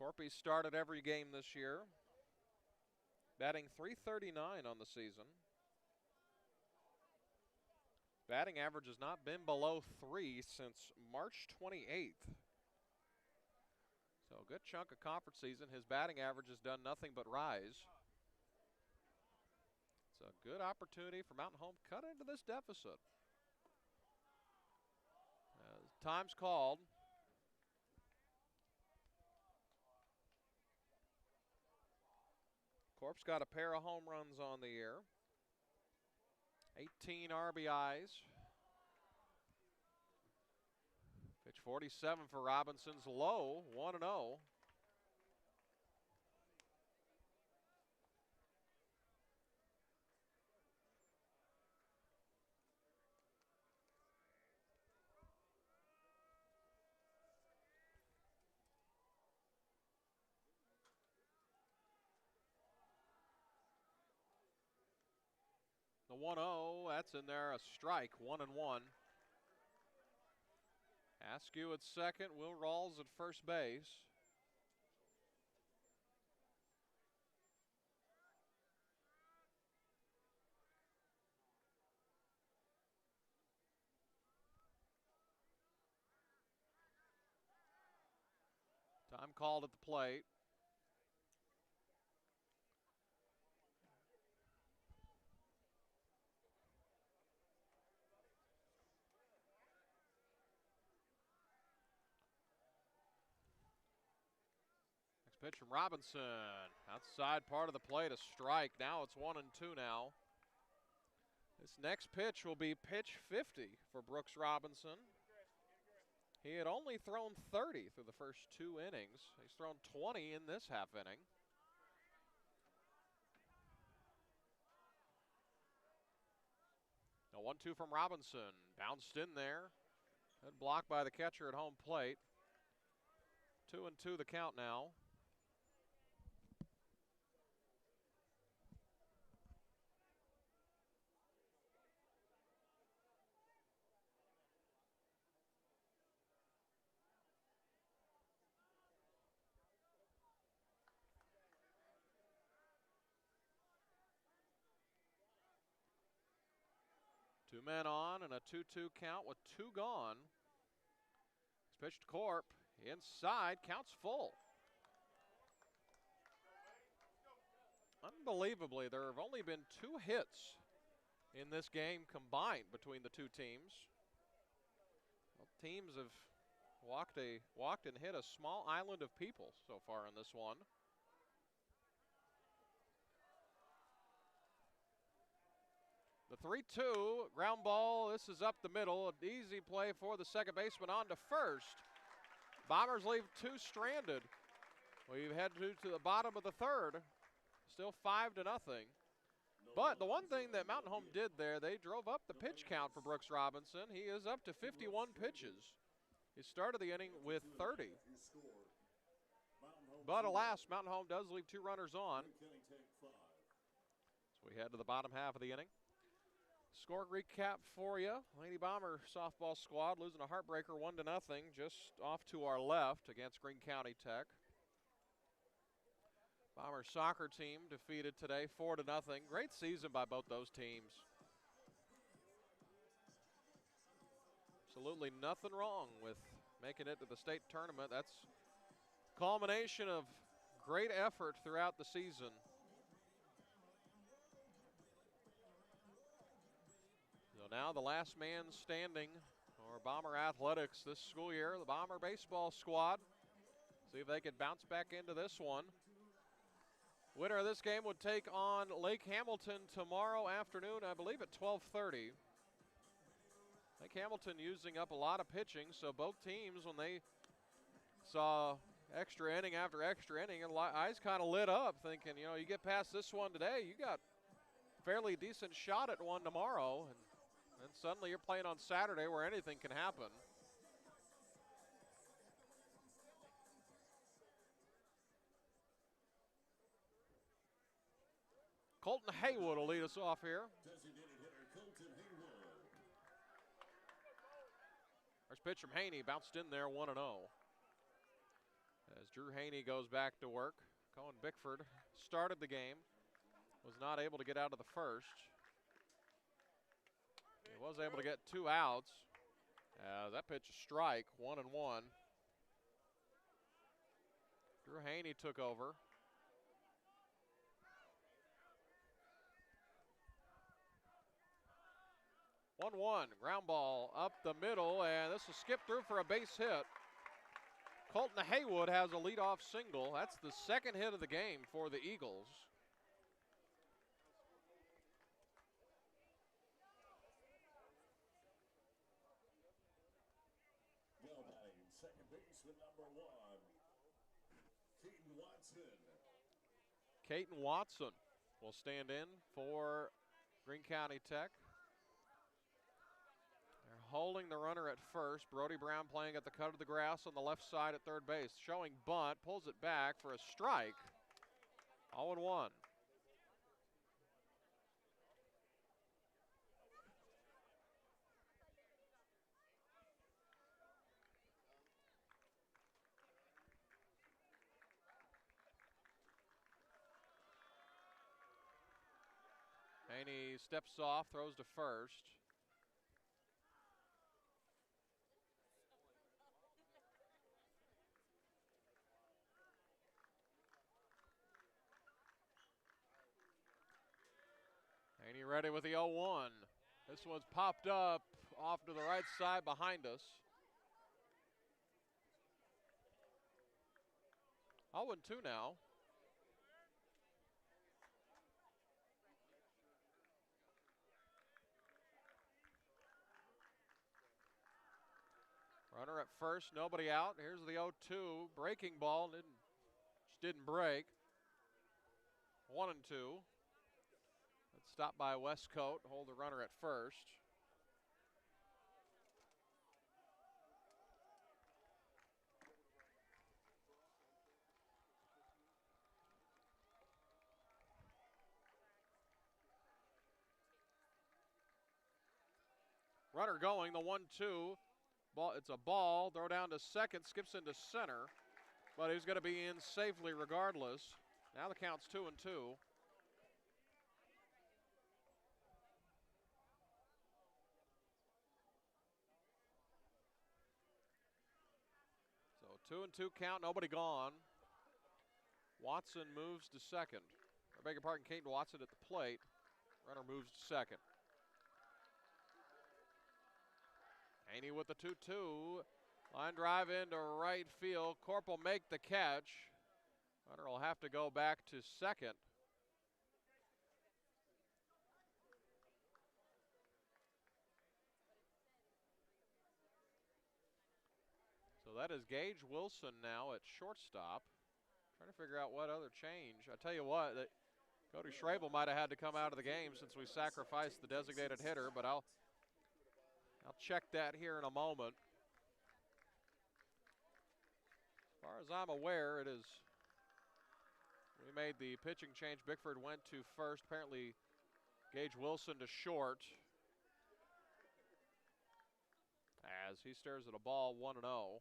[SPEAKER 1] Corpy started every game this year, batting .339 on the season. Batting average has not been below 3 since March 28th. So a good chunk of conference season. His batting average has done nothing but rise. It's a good opportunity for Mountain Home to cut into this deficit. Time's called. Corp's got a pair of home runs on the year. 18 RBIs. Pitch 47 for Robinson's low, 1-0. The 1-0, that's in there, a strike, 1-1. Askew at second, Will Rawls at first base. Time called at the plate. Next pitch from Robinson. Outside part of the plate, a strike. Now it's 1-2 now. This next pitch will be pitch 50 for Brooks Robinson. He had only thrown 30 through the first 2 innings. He's thrown 20 in this half inning. A 1-2 from Robinson. Bounced in there. And blocked by the catcher at home plate. 2-2 the count now. Two men on and a 2-2 count with 2 gone. He's pitched to Corp. Inside, counts full. Unbelievably, there have only been 2 hits in this game combined between the 2 teams. Both teams have walked and hit a small island of people so far in this one. The 3-2 ground ball. This is up the middle. An easy play for the second baseman on to first. Bombers leave 2 stranded. We've had to the bottom of the third. Still 5-0. But the one thing that Mountain Home did there, they drove up the pitch count for Brooks Robinson. He is up to 51 pitches. He started the inning with 30. But alas, Mountain Home does leave 2 runners on. So we head to the bottom half of the inning. Score recap for you. Lady Bomber softball squad losing a heartbreaker 1-0 just off to our left against Greene County Tech. Bomber soccer team defeated today 4-0. Great season by both those teams. Absolutely nothing wrong with making it to the state tournament. That's a culmination of great effort throughout the season. So now the last man standing for Bomber Athletics this school year, the Bomber baseball squad. See if they can bounce back into this one. Winner of this game would take on Lake Hamilton tomorrow afternoon, I believe at 12:30. Lake Hamilton using up a lot of pitching, so both teams, when they saw extra inning after extra inning, eyes kind of lit up thinking, you know, you get past this one today, you got a fairly decent shot at one tomorrow. And suddenly you're playing on Saturday where anything can happen. Colton Haywood will lead us off here.
[SPEAKER 2] Designated hitter Colton Haywood.
[SPEAKER 1] First pitch from Haney, bounced in there 1-0. As Drew Haney goes back to work, Cohen Bickford started the game, was not able to get out of the first. He was able to get 2 outs. That pitch a strike, 1-1. Drew Haney took over. 1-1, ground ball up the middle, and this will skip through for a base hit. Colton Haywood has a leadoff single. That's the second hit of the game for the Eagles.
[SPEAKER 2] Now batting second baseman number 1, Keaton Watson.
[SPEAKER 1] Caton Watson will stand in for Greene County Tech. They're holding the runner at first. Brody Brown playing at the cut of the grass on the left side at third base. Showing bunt, pulls it back for a strike. 0-1. Haney steps off, throws to first. Haney ready with the 0-1. This one's popped up off to the right side behind us. 0-2 now. Runner at first, nobody out. Here's the 0-2. Breaking ball, just didn't break. 1-2. That's stopped by Westcoat. Hold the runner at first. Runner going, the 1-2. Ball, it's a ball. Throw down to second, skips into center. But he's going to be in safely regardless. Now the count's 2-2. So 2-2 count, nobody gone. Watson moves to second. I beg your pardon, Caton Watson at the plate. Runner moves to second. Haney with the 2-2. Line drive into right field. Corp will make the catch. Runner will have to go back to second. So that is Gage Wilson now at shortstop. Trying to figure out what other change. I tell you what, that Cody Schrabel might have had to come out of the game since we sacrificed the designated hitter, but I'll check that here in a moment. As far as I'm aware, it is. We made the pitching change. Bickford went to first. Apparently, Gage Wilson to short. As he stares at a ball 1-0.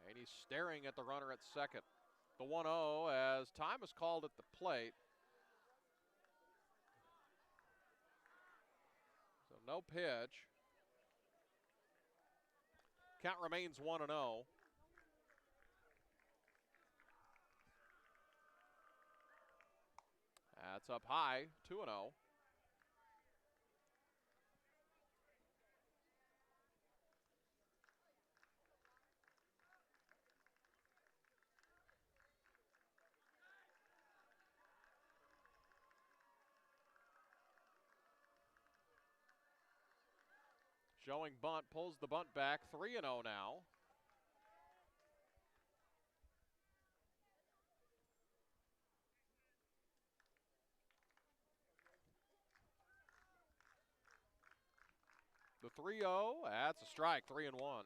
[SPEAKER 1] And he's staring at the runner at second. The 1-0 as time is called at the plate. So no pitch. Count remains 1-0. That's up high, 2-0. Showing bunt, pulls the bunt back, 3-0 now. The 3-0, that's a strike, 3-1.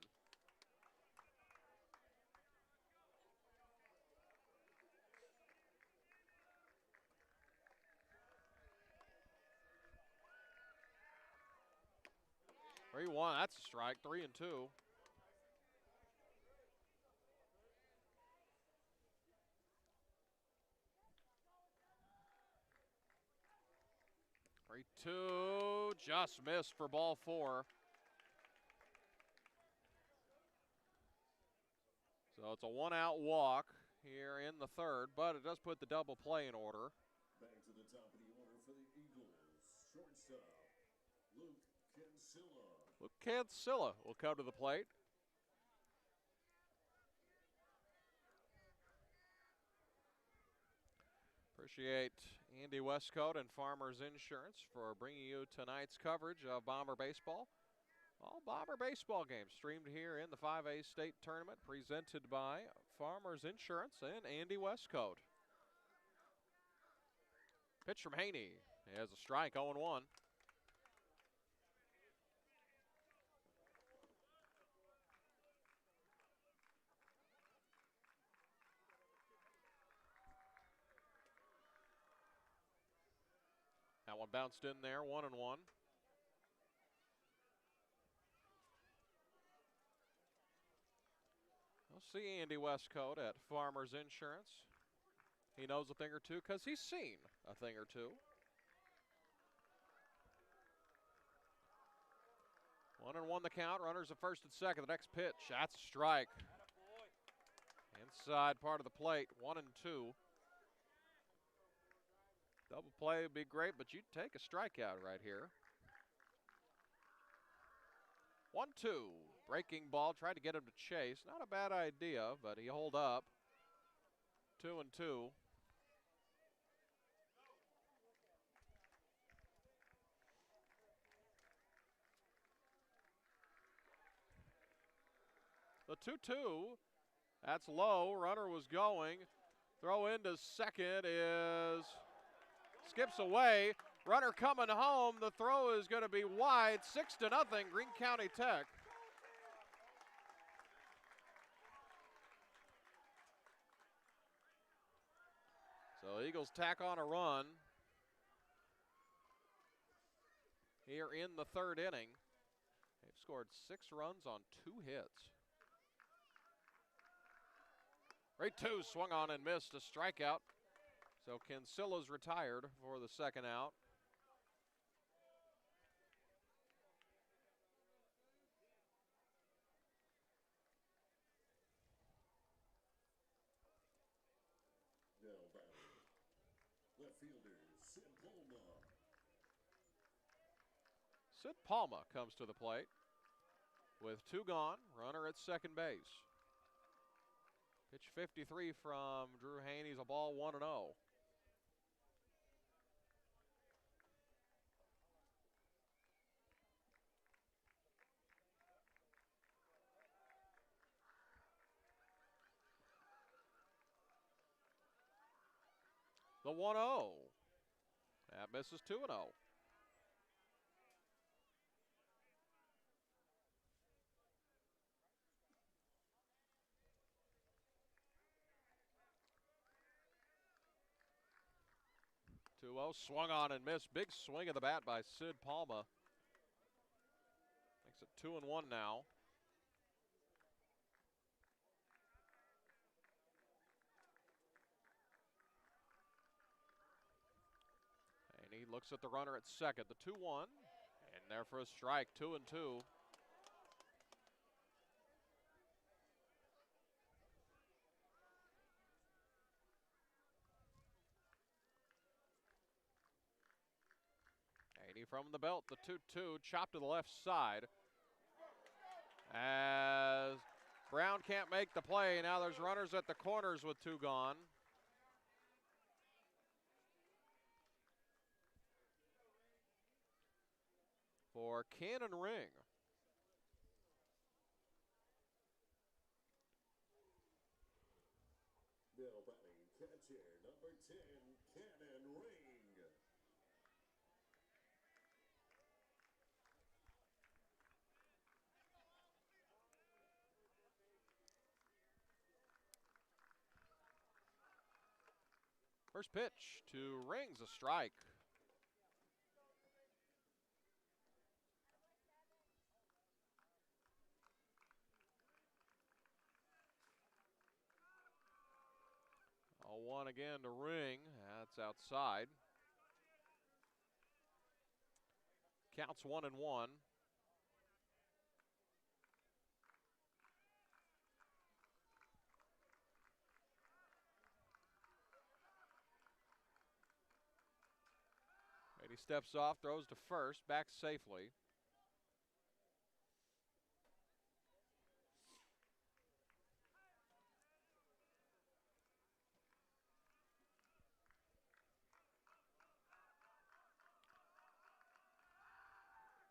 [SPEAKER 1] That's a strike, 3-2. Three, two, just missed for ball 4. So it's a 1-out walk here in the third, but it does put the double play in order.
[SPEAKER 2] Back to the top of the order for the Eagles. Shortstop, Luke Kinsella.
[SPEAKER 1] Luke Kinsella will come to the plate. Appreciate Andy Westcoat and Farmers Insurance for bringing you tonight's coverage of Bomber Baseball. All Bomber Baseball games streamed here in the 5A State Tournament, presented by Farmers Insurance and Andy Westcoat. Pitch from Haney. He has a strike, 0-1. That one bounced in there, 1-1. We'll see Andy Westcoat at Farmers Insurance. He knows a thing or two because he's seen a thing or two. 1-1 the count. Runners at first and second. The next pitch, that's a strike. Inside part of the plate, 1-2. Double play would be great, but you'd take a strikeout right here. 1-2. Breaking ball, tried to get him to chase. Not a bad idea, but he holed up. 2-2. The 2-2. That's low. Runner was going. Throw into second is skips away. Runner coming home. The throw is going to be wide. 6-0, Greene County Tech. So Eagles tack on a run here in the third inning. They've scored 6 runs on 2 hits. 3-2, swung on and missed, a strikeout. So Kinsella's retired for the second out.
[SPEAKER 2] Now batting, left fielder, Sid Palma.
[SPEAKER 1] Sid Palma comes to the plate with 2 gone, runner at second base. Pitch 53 from Drew Haney's a ball, 1-0. The 1-0. That misses, 2-0. Swung on and missed. Big swing of the bat by Sid Palma. Makes it 2-1 now. And he looks at the runner at second. The 2-1. And there for a strike, 2-2. Haney from the belt, the 2-2, chopped to the left side. As Brown can't make the play, now there's runners at the corners with 2 gone. For Cannon Ring.
[SPEAKER 2] Now batting, catcher, number 10, Cannon Ring.
[SPEAKER 1] First pitch to Ring's a strike. A 1 again to Ring. That's outside. Counts 1-1. steps off, throws to first, back safely.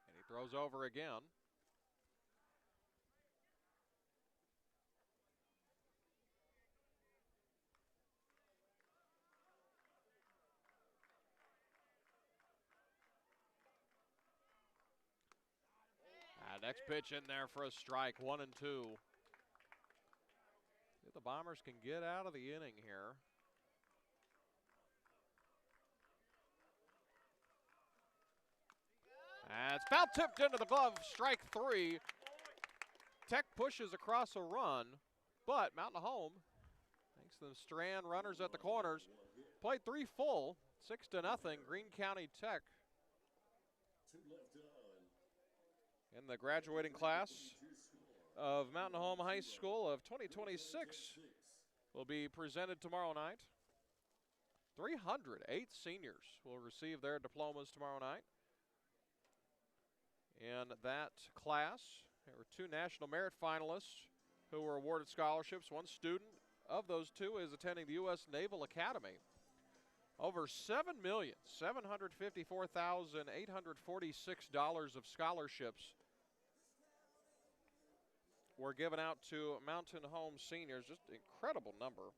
[SPEAKER 1] And he throws over again. Next pitch in there for a strike, 1-2. If the Bombers can get out of the inning here. And it's foul tipped into the glove, strike 3. Tech pushes across a run, but Mountain Home, thanks to the Strand runners at the corners, played 3 full, 6-0, Greene County Tech.
[SPEAKER 2] 2 left on.
[SPEAKER 1] In the graduating class of Mountain Home High School of 2026 will be presented tomorrow night. 308 seniors will receive their diplomas tomorrow night. In that class, there were 2 National Merit finalists who were awarded scholarships. One student of those 2 is attending the U.S. Naval Academy. Over $7,754,846 of scholarships were given out to Mountain Home seniors. Just an incredible number.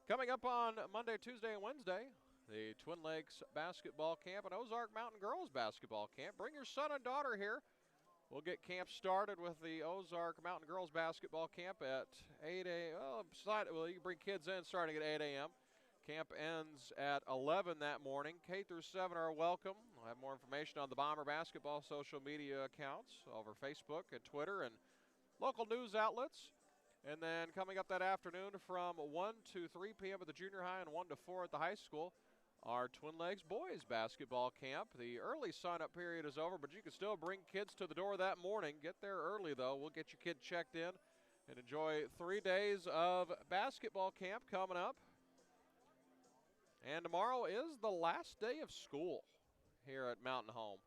[SPEAKER 1] Coming up on Monday, Tuesday, and Wednesday, the Twin Lakes basketball camp and Ozark Mountain girls basketball camp. Bring your son and daughter here. We'll get camp started with the Ozark Mountain girls basketball camp at 8 a.m. Well, you can bring kids in starting at 8 a.m. Camp ends at 11 that morning. K through 7 are welcome. We'll have more information on the Bomber basketball social media accounts over Facebook and Twitter and local news outlets. And then coming up that afternoon from 1 to 3 p.m. at the junior high and 1 to 4 at the high school, our Twin Lakes boys basketball camp. The early sign-up period is over, but you can still bring kids to the door that morning. Get there early, though. We'll get your kid checked in and enjoy 3 days of basketball camp coming up. And tomorrow is the last day of school here at Mountain Home.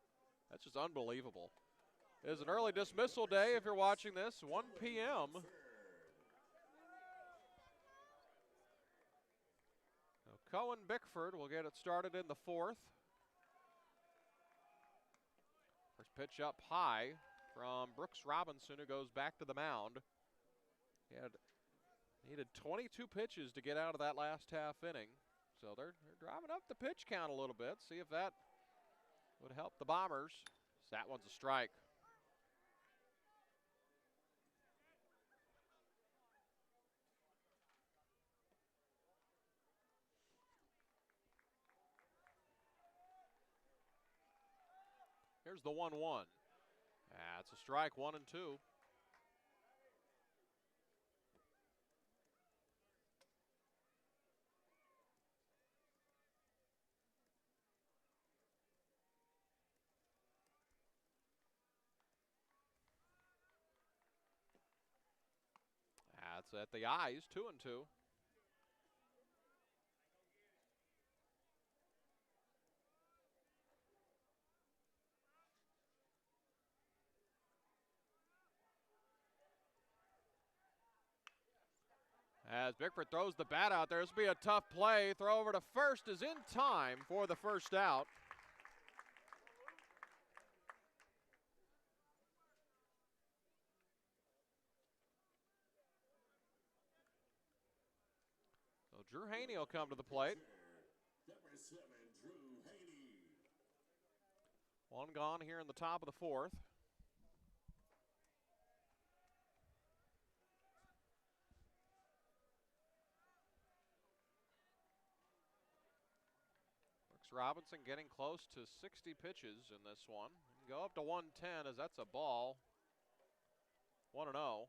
[SPEAKER 1] That's just unbelievable. It is an early dismissal day if you're watching this, 1 p.m. So Cohen Bickford will get it started in the 4th. First pitch up high from Brooks Robinson, who goes back to the mound. He needed 22 pitches to get out of that last half inning. So they're driving up the pitch count a little bit. See if that would help the Bombers. So that one's a strike. Here's the 1-1. That's a strike, 1-2. That's at the eyes, 2-2. As Bickford throws the bat out there, this will be a tough play. Throw over to first is in time for the first out. So Drew Haney will come to the plate.
[SPEAKER 2] Number 7, Drew Haney.
[SPEAKER 1] One gone here in the top of the 4th. Brooks Robinson getting close to 60 pitches in this one. Go up to 110 as that's a ball. 1-0.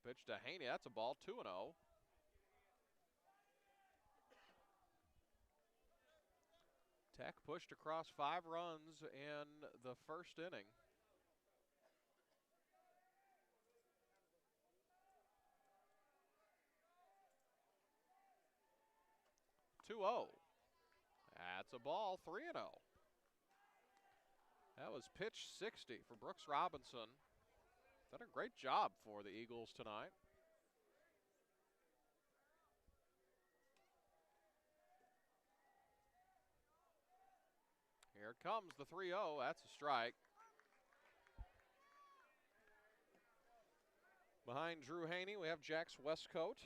[SPEAKER 1] Next pitch to Haney, that's a ball, 2-0. Tech pushed across 5 runs in the first inning. (2-0). That's a ball, 3-0. That was pitch 60 for Brooks Robinson. Done a great job for the Eagles tonight. Here it comes, the 3-0. That's a strike. Behind Drew Haney, we have Jax Westcoat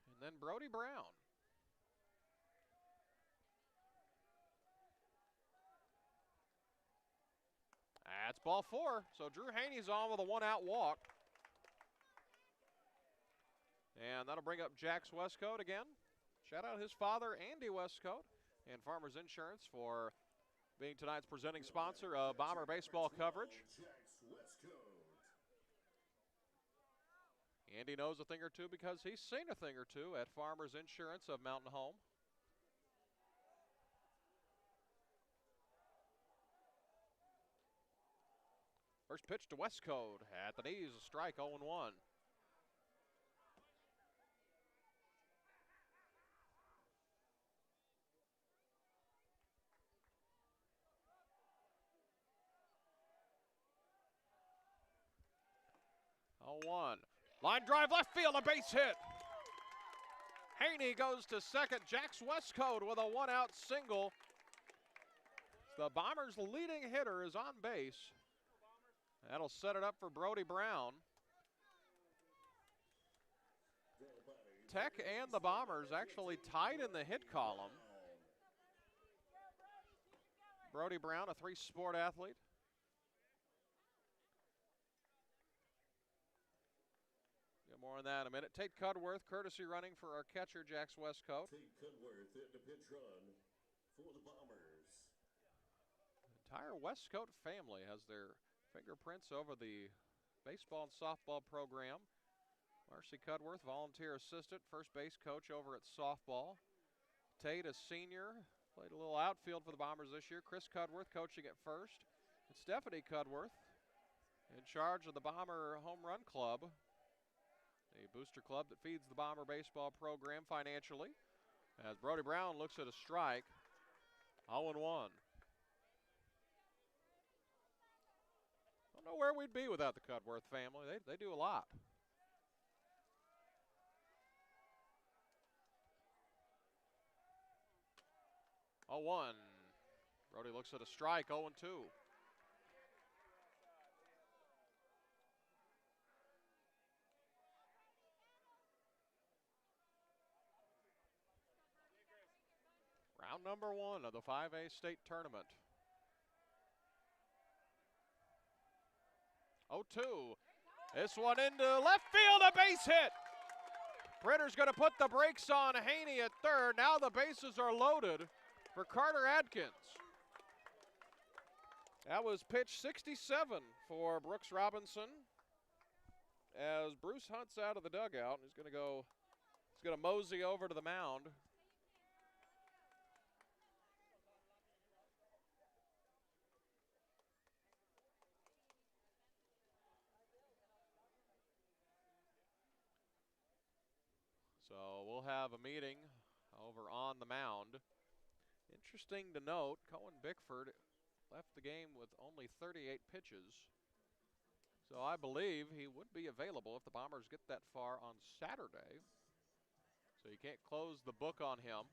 [SPEAKER 1] and then Brody Brown. That's ball 4. So Drew Haney's on with a 1-out walk. And that'll bring up Jax Westcoat again. Shout out his father, Andy Westcoat, and Farmers Insurance for being tonight's presenting sponsor of Bomber baseball coverage. Andy knows a thing or two because he's seen a thing or two at Farmers Insurance of Mountain Home. First pitch to Westcoat at the knees, a strike, 0-1. Line drive left field, a base hit. Haney goes to second. Jax Westcoat with a 1-out single. The Bombers' leading hitter is on base. That'll set it up for Brody Brown. Tech and the Bombers actually tied in the hit column. Brody Brown, a 3-sport athlete. Get more on that in a minute. Tate Cudworth, courtesy running for our catcher, Jax Westcoat.
[SPEAKER 2] Tate Cudworth in the pitch run for the Bombers.
[SPEAKER 1] The entire Westcoat family has their fingerprints over the baseball and softball program. Marcy Cudworth, volunteer assistant, first base coach over at softball. Tate, a senior, played a little outfield for the Bombers this year. Chris Cudworth coaching at first. And Stephanie Cudworth in charge of the Bomber Home Run Club, a booster club that feeds the Bomber baseball program financially. As Brody Brown looks at a strike, 0-1. Don't know where we'd be without the Cudworth family. They do a lot. Oh, 1. Brody looks at a strike, 0-2. Round number 1 of the 5A state tournament. 0-2. This one into left field, a base hit. Britter's going to put the brakes on Haney at third. Now the bases are loaded for Carter Adkins. That was pitch 67 for Brooks Robinson. As Bruce Hunt's out of the dugout, he's going to mosey over to the mound. So we'll have a meeting over on the mound. Interesting to note, Cohen Bickford left the game with only 38 pitches. So I believe he would be available if the Bombers get that far on Saturday. So you can't close the book on him.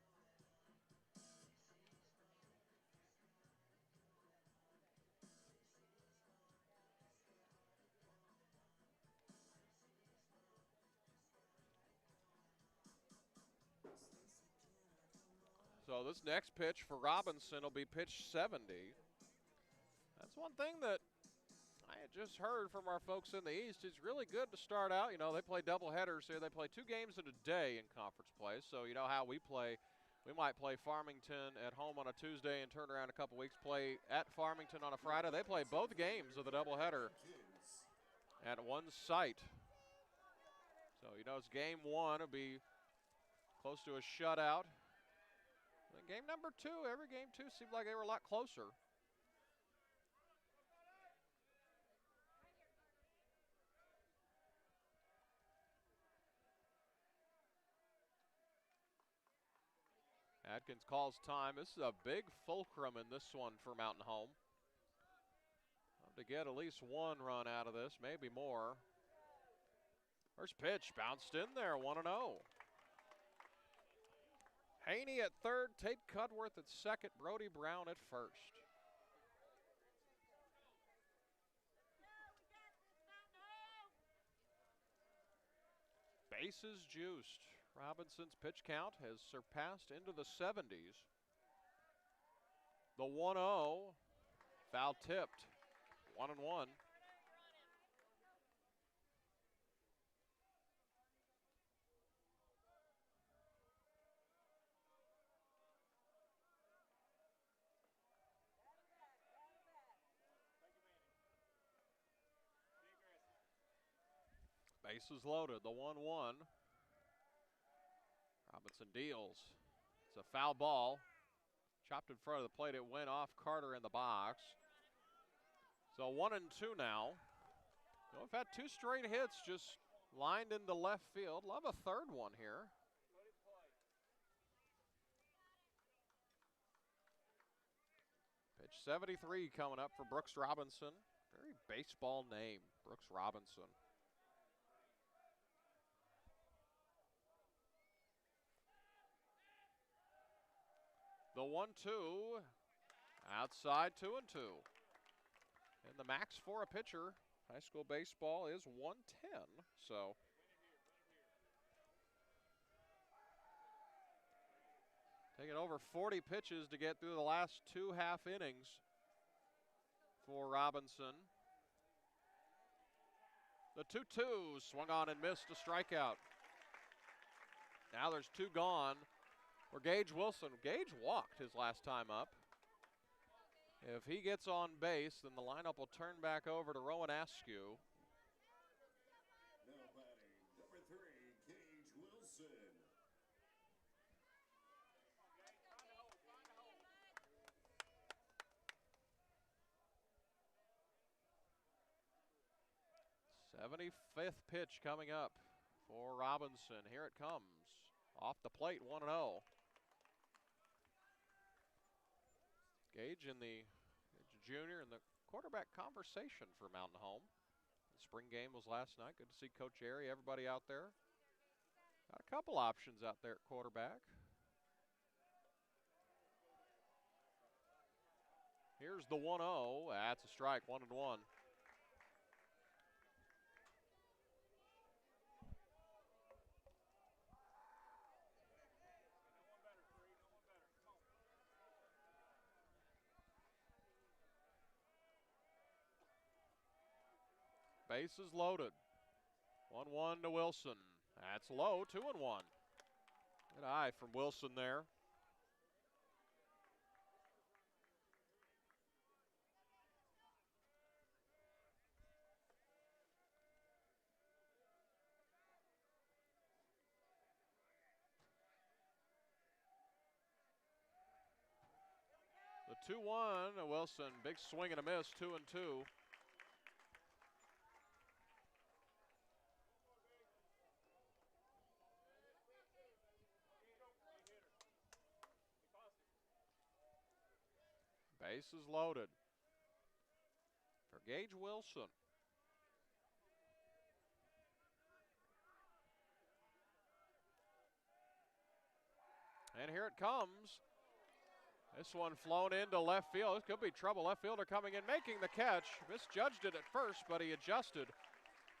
[SPEAKER 1] So this next pitch for Robinson will be pitch 70. That's one thing that I had just heard from our folks in the East. He's really good to start out. You know, they play double headers here. They play 2 games in a day in conference play. So you know how we play. We might play Farmington at home on a Tuesday and turn around a couple weeks, play at Farmington on a Friday. They play both games of the doubleheader at one site. So, you know, it's game 1. It'll be close to a shutout. In game number 2, every game 2 seemed like they were a lot closer. Atkins calls time. This is a big fulcrum in this one for Mountain Home. To get at least 1 run out of this, maybe more. First pitch bounced in there, 1-0. Haney at third, Tate Cudworth at second, Brody Brown at first. Bases juiced. Robinson's pitch count has surpassed into the 70s. The 1-0, foul tipped, 1-1. Bases loaded, the 1-1. Robinson deals. It's a foul ball. Chopped in front of the plate. It went off Carter in the box. So 1-2 now. Well, we've had 2 straight hits just lined into left field. Love a third one here. Pitch 73 coming up for Brooks Robinson. Very baseball name, Brooks Robinson. The 1-2, outside 2-2. And the max for a pitcher, high school baseball, is 110. So taking over 40 pitches to get through the last 2 half innings for Robinson. The 2-2 swung on and missed, a strikeout. Now there's 2 gone for Gage Wilson. Gage walked his last time up. If he gets on base, then the lineup will turn back over to Rowan Askew.
[SPEAKER 2] Now batting, number 3, Gage Wilson.
[SPEAKER 1] '75th pitch coming up for Robinson. Here it comes. Off the plate, 1-0. Gage in the junior in the quarterback conversation for Mountain Home. The spring game was last night. Good to see Coach Airy, everybody out there. Got a couple options out there at quarterback. Here's the 1-0. That's a strike, 1-1. Bases loaded. 1-1 to Wilson. That's low, 2-1. Good eye from Wilson there. The 2-1 to Wilson. Big swing and a miss, 2-2. Bases loaded for Gage Wilson. And here it comes. This one flown into left field. This could be trouble. Left fielder coming in, making the catch. Misjudged it at first, but he adjusted.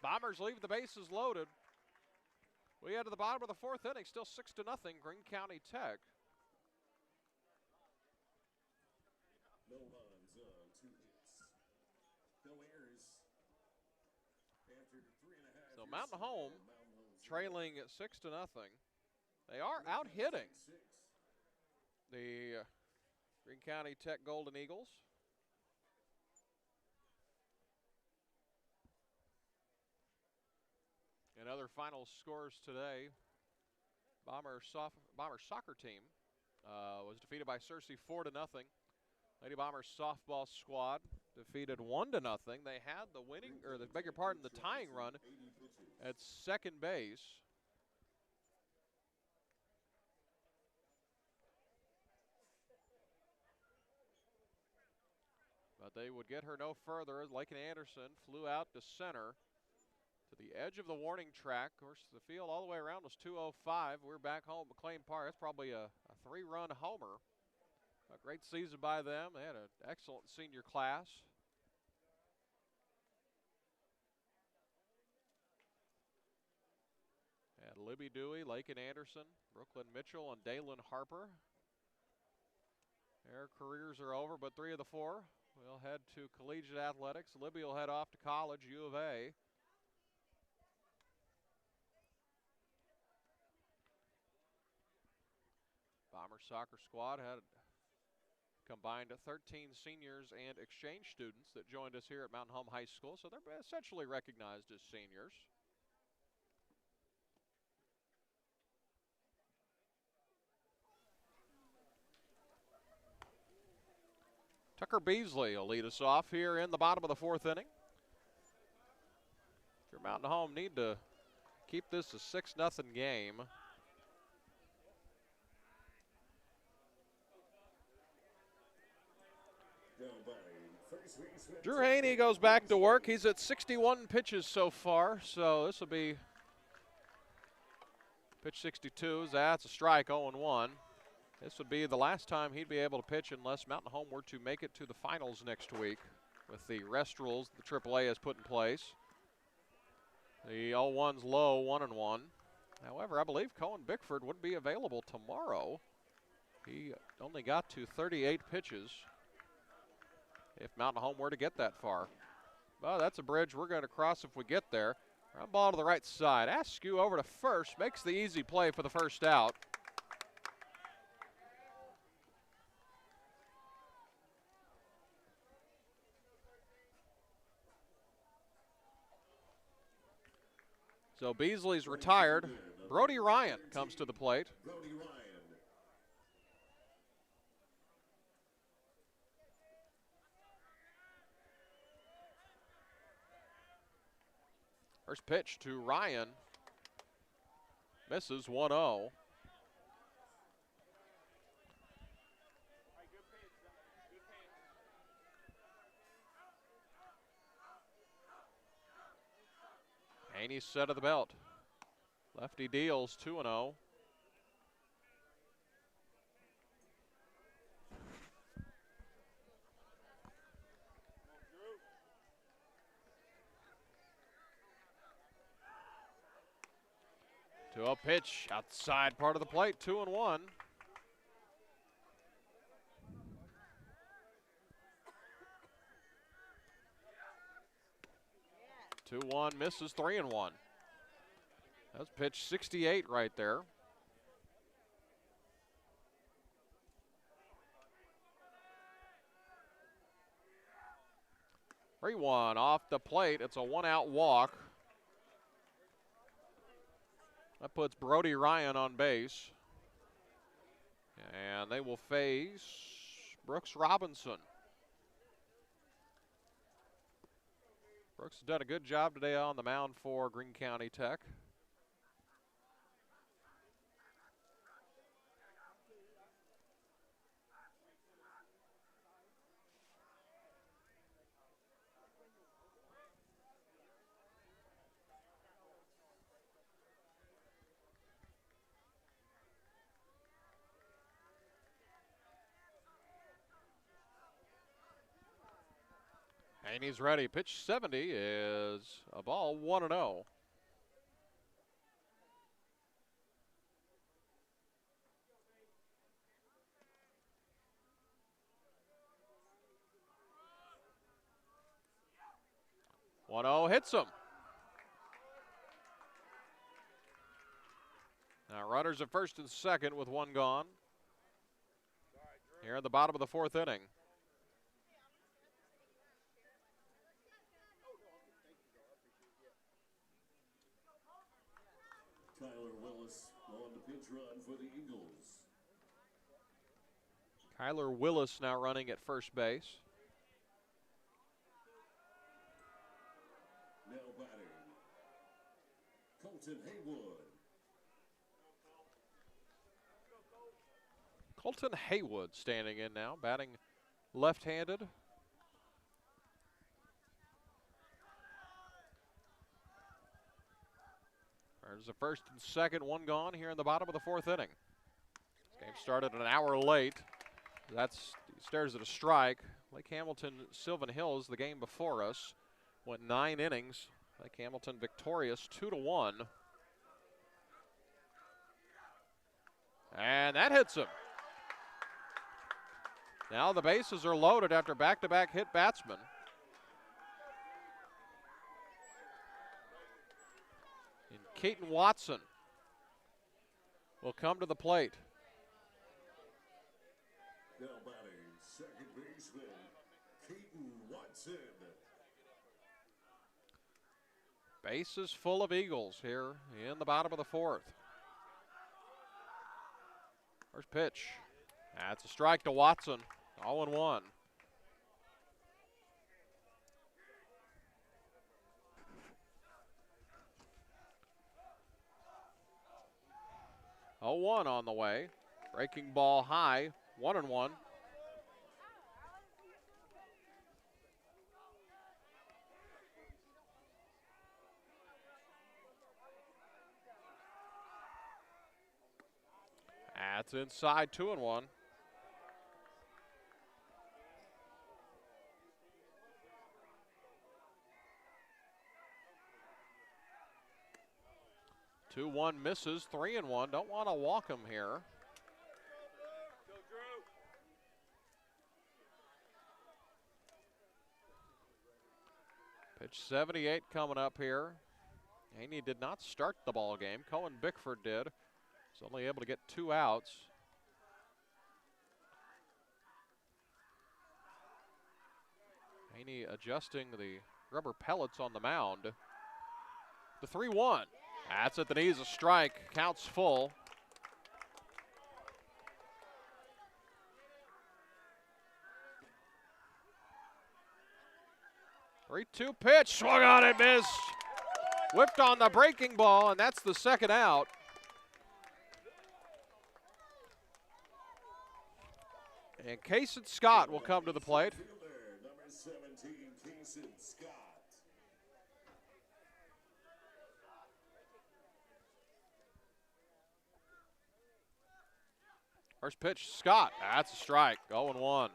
[SPEAKER 1] Bombers leave the bases loaded. We head to the bottom of the 4th inning, still 6-0, Greene County Tech.
[SPEAKER 2] No runs on 2 hits. No errors. After 3.5
[SPEAKER 1] So Mountain Home trailing at 6-0. They are out hitting the Greene County Tech Golden Eagles. And other final scores today. Bomber soccer team was defeated by Searcy 4-0. Lady Bombers softball squad defeated 1-0. They had the winning, or the beg your pardon, the tying run at second base. But they would get her no further. Lakin Anderson flew out to center to the edge of the warning track. Of course, the field all the way around was 205. We're back home at McLean Park. That's probably a 3-run homer. A great season by them. They had an excellent senior class. Had Libby Dewey, Lakin Anderson, Brooklyn Mitchell, and Dalen Harper. Their careers are over, but 3 of the 4 will head to collegiate athletics. Libby will head off to college, U of A. Bomber soccer squad had combined 13 seniors and exchange students that joined us here at Mountain Home High School, so they're essentially recognized as seniors. Tucker Beasley will lead us off here in the bottom of the 4th inning. If you're Mountain Home, need to keep this a 6-0 game. Drew Haney goes back to work. He's at 61 pitches so far, so this will be pitch 62. That's a strike, 0-1. This would be the last time he'd be able to pitch unless Mountain Home were to make it to the finals next week with the rest rules the AAA has put in place. The 0-1's low, 1-1. However, I believe Cohen Bickford would be available tomorrow. He only got to 38 pitches if Mountain Home were to get that far. Well, that's a bridge we're going to cross if we get there. Ground ball to the right side. Askew over to first, makes the easy play for the first out. So Beasley's retired. Brody Ryan comes to the plate.
[SPEAKER 2] Brody Ryan.
[SPEAKER 1] First pitch to Ryan. Misses 1-0. Haney's set of the belt. Lefty deals 2-0. To a pitch outside part of the plate, 2-1. Yeah. 2-1 misses, 3-1. That's pitch 68 right there. Three one off the plate. It's a 1-out walk. That puts Brody Ryan on base. And they will face Brooks Robinson. Brooks has done a good job today on the mound for Greene County Tech. And he's ready. Pitch 70 is a ball, 1-0. Hits him. Now runners at first and second with one gone. Here at the bottom of the 4th inning.
[SPEAKER 2] Tyler Willis on the pitch run for the Eagles.
[SPEAKER 1] Kyler Willis now running at first base.
[SPEAKER 2] Now batting, Colton Haywood.
[SPEAKER 1] Colton Haywood standing in now, batting left-handed. There's the first and second, one gone here in the bottom of the fourth inning. This game started an hour late. He stares at a strike. Lake Hamilton, Sylvan Hills, the game before us, went 9 innings. Lake Hamilton victorious 2-1. And that hits him. Now the bases are loaded after back-to-back hit batsmen. And Keaton Watson will come to the plate.
[SPEAKER 2] Now batting, second baseman, Keaton Watson.
[SPEAKER 1] Bases full of Eagles here in the bottom of the fourth. First pitch. That's a strike to Watson. 0-1. On the way. Breaking ball high. 1-1. That's inside. 2-1. Two one misses, 3-1. Don't want to walk him here. Pitch 78 coming up here. Haney did not start the ball game. Cohen Bickford did. He's only able to get 2 outs. Haney adjusting the rubber pellets on the mound. The 3-1. That's at the knees, a strike. Counts full. Three-two pitch, swung on it, missed. Whipped on the breaking ball, and that's the second out. And Kaysen Scott will come to the plate.
[SPEAKER 2] Fielder, number 17, Kaysen Scott.
[SPEAKER 1] First pitch, Scott. That's a strike. 0-1.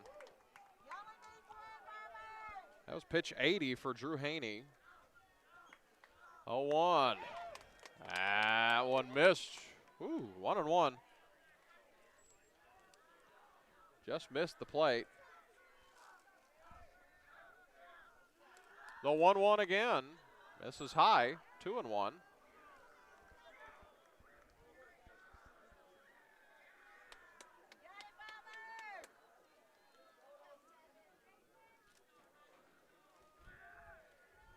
[SPEAKER 1] That was pitch 80 for Drew Haney. 0-1. That one missed. Ooh, 1-1. Just missed the plate. The 1-1 again. Misses high. 2-1.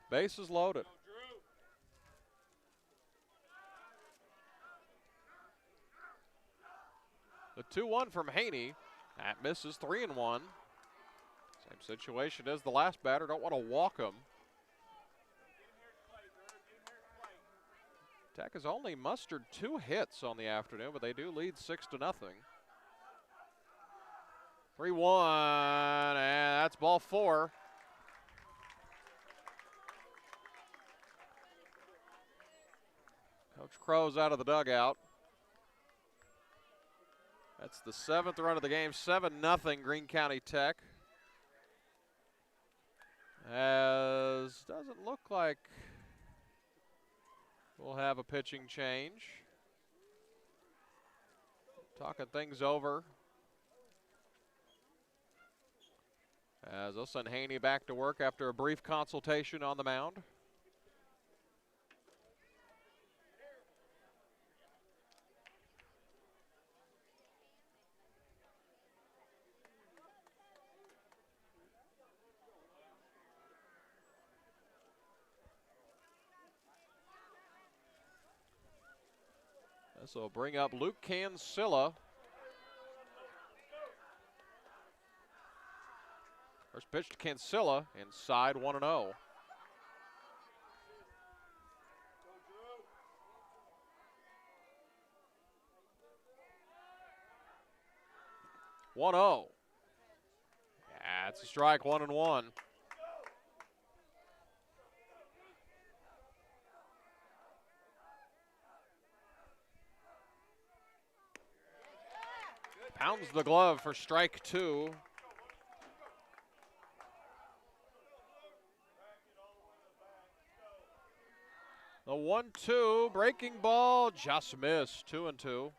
[SPEAKER 1] Bases loaded. The 2-1 from Haney. That misses, 3-1. Same situation as the last batter. Don't want to walk him. Tech has only mustered 2 hits on the afternoon, but they do lead 6-0. 3-1, and that's ball 4. Coach Crow's out of the dugout. That's the 7th run of the game, 7-0 Greene County Tech. As doesn't look like we'll have a pitching change. Talking things over. As they'll send Haney back to work after a brief consultation on the mound. This will bring up Luke Cancilla. First pitch to Cancilla, inside 1-0. That's a strike, 1-1. Pounds the glove for strike 2. The 1-2 breaking ball just missed. 2-2.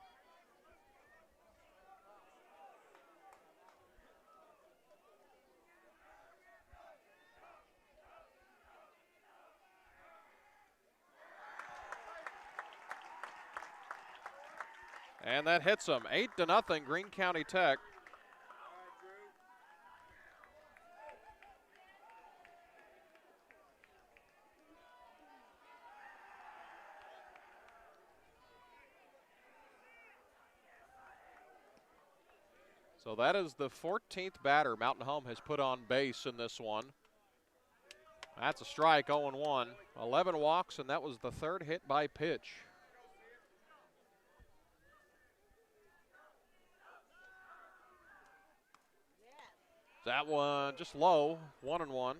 [SPEAKER 1] And that hits them. 8-0, Greene County Tech. So that is the 14th batter Mountain Home has put on base in this one. That's a strike, 0-1. 11 walks, and that was the third hit by pitch. That one just low, 1-1.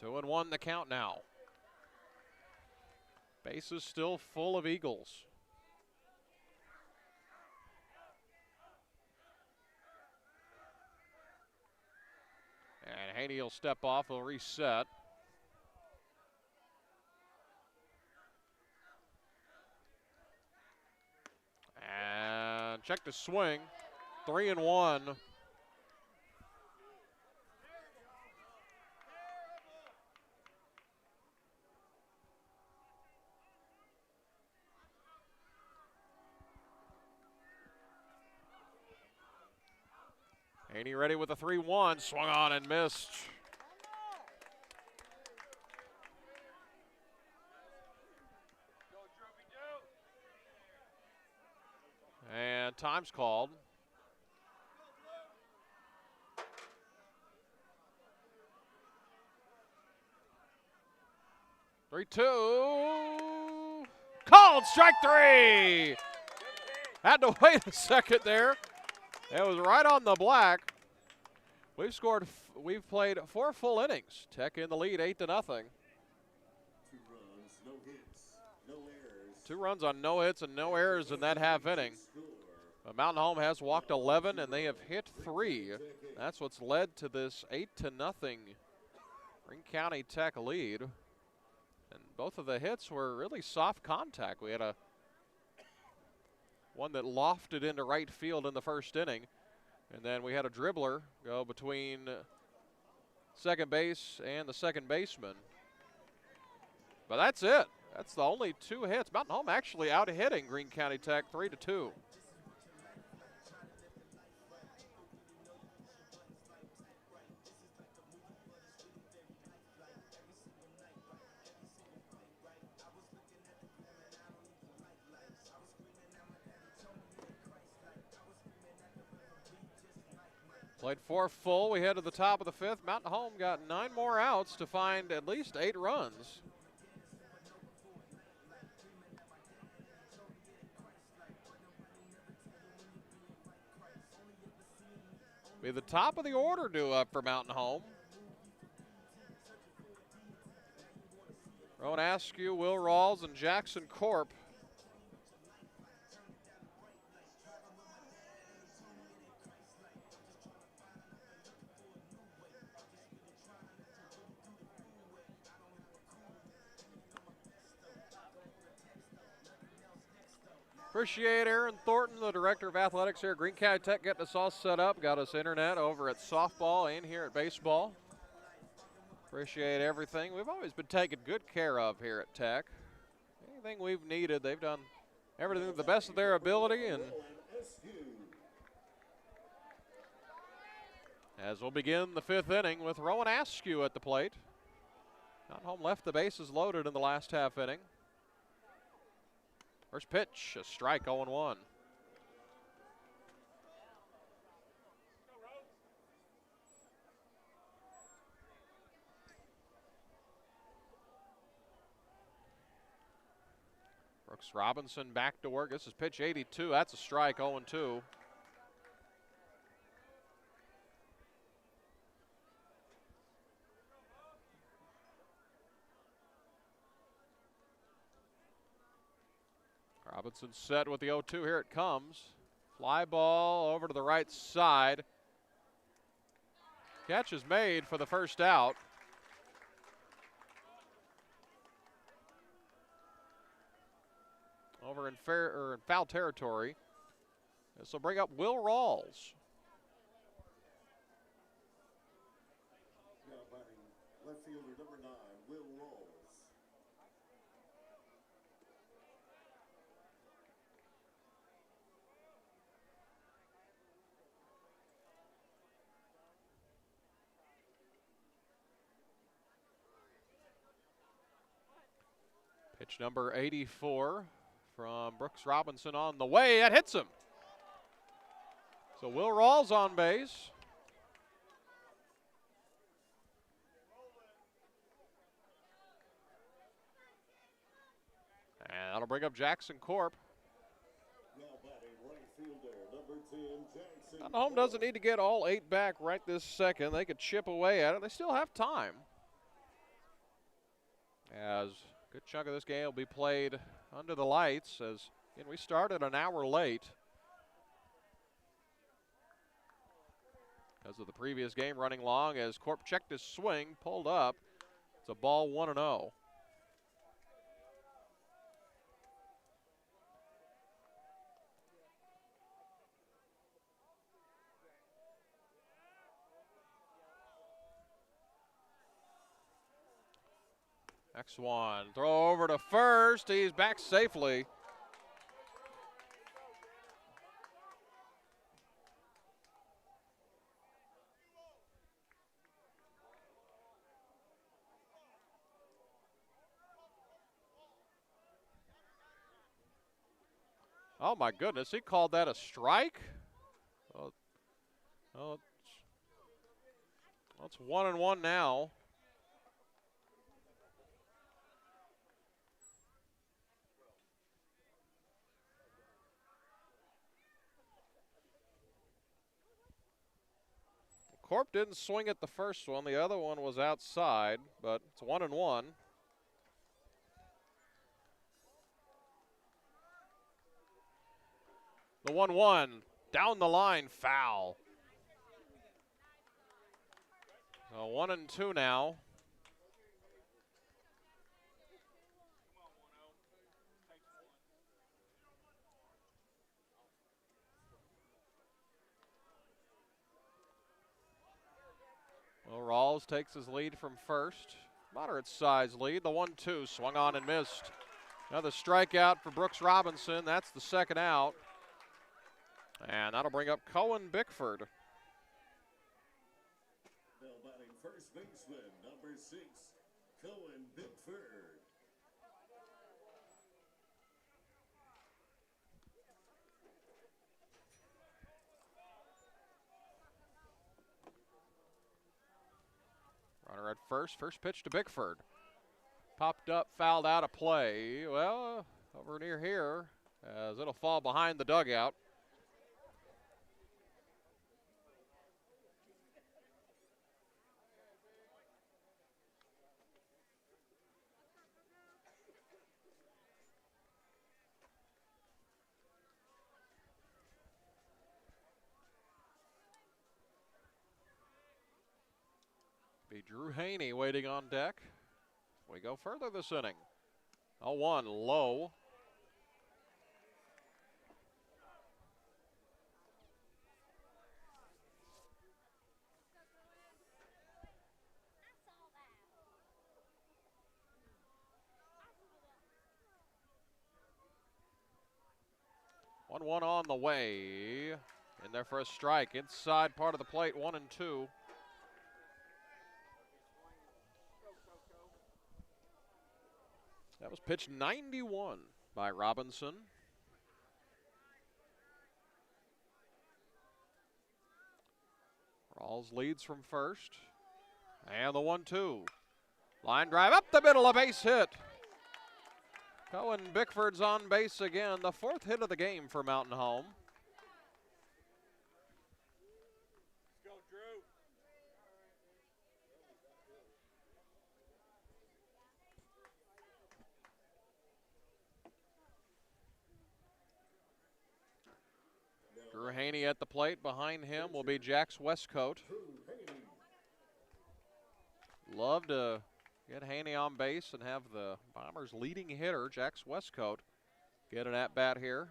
[SPEAKER 1] Two and one the count now. Bases still full of Eagles. And Haney will step off, he'll reset. And check the swing, 3-1. Haney ready with a 3-1, swung on and missed. And time's called. Three, two. Called, strike 3. Had to wait a second there. It was right on the black. We've played 4 full innings. Tech in the lead, 8-0.
[SPEAKER 2] 2 runs, no hits, no errors.
[SPEAKER 1] 2 runs on no hits and no errors in that half inning. But Mountain Home has walked 11 and they have hit 3. That's what's led to this 8-0 Greene County Tech lead. And both of the hits were really soft contact. We had one that lofted into right field in the first inning. And then we had a dribbler go between second base and the second baseman. But that's it. That's the only 2 hits. Mountain Home actually out-hitting Greene County Tech 3-2. Played 4 full. We head to the top of the 5th. Mountain Home got 9 more outs to find at least 8 runs. Be the top of the order due up for Mountain Home. Rowan Askew, Will Rawls, and Jackson Corp. Appreciate Aaron Thornton, the Director of Athletics here at Greene County Tech, getting us all set up. Got us internet over at softball and here at baseball. Appreciate everything. We've always been taken good care of here at Tech. Anything we've needed, they've done everything to the best of their ability. And as we'll begin the 5th inning with Rowan Askew at the plate. Mountain Home left the bases loaded in the last half inning. First pitch, a strike, 0-1. Brooks Robinson back to work. This is pitch 82. That's a strike, 0-2. Robinson set with the 0-2. Here it comes. Fly ball over to the right side. Catch is made for the first out. Over in foul territory. This will bring up Will Rawls.
[SPEAKER 2] Now batting left fielder number 9, Will Rawls.
[SPEAKER 1] Pitch number 84 from Brooks Robinson on the way. That hits him. So Will Rawls on base. And that'll bring up Jackson Corp.
[SPEAKER 2] Now batting right fielder number 10, Jackson.
[SPEAKER 1] Mountain Home doesn't need to get all 8 back right this second. They could chip away at it. They still have time. As a good chunk of this game will be played under the lights, as again, we started an hour late because of the previous game running long. As Corp checked his swing, pulled up. It's a ball, 1-0. Next one, throw over to first. He's back safely. Oh my goodness, he called that a strike? Oh, it's 1-1 now. Corp didn't swing at the first one. The other one was outside, but it's 1-1. The 1-1 down the line, foul. So 1-2 now. Well, Rawls takes his lead from first. Moderate size lead. The 1-2 swung on and missed. Another strikeout for Brooks Robinson. That's the second out. And that'll bring up Cohen Bickford.
[SPEAKER 2] Now batting first baseman number 6, Cohen Bickford.
[SPEAKER 1] Runner at first. First pitch to Bickford. Popped up, fouled out of play. Well, over near here, as it'll fall behind the dugout. Be Drew Haney waiting on deck. We go further this inning. 0-1 low. One on the way. In there for a strike. Inside part of the plate, 1-2. That was pitch 91 by Robinson. Rawls leads from first. And the 1-2. Line drive up the middle, a base hit. Cohen Bickford's on base again, the 4th hit of the game for Mountain Home.
[SPEAKER 3] Let's go, Drew.
[SPEAKER 1] Drew Haney at the plate. Behind him will be Jax Westcote. Love to get Haney on base and have the Bombers' leading hitter, Jax Westcote, get an at-bat here.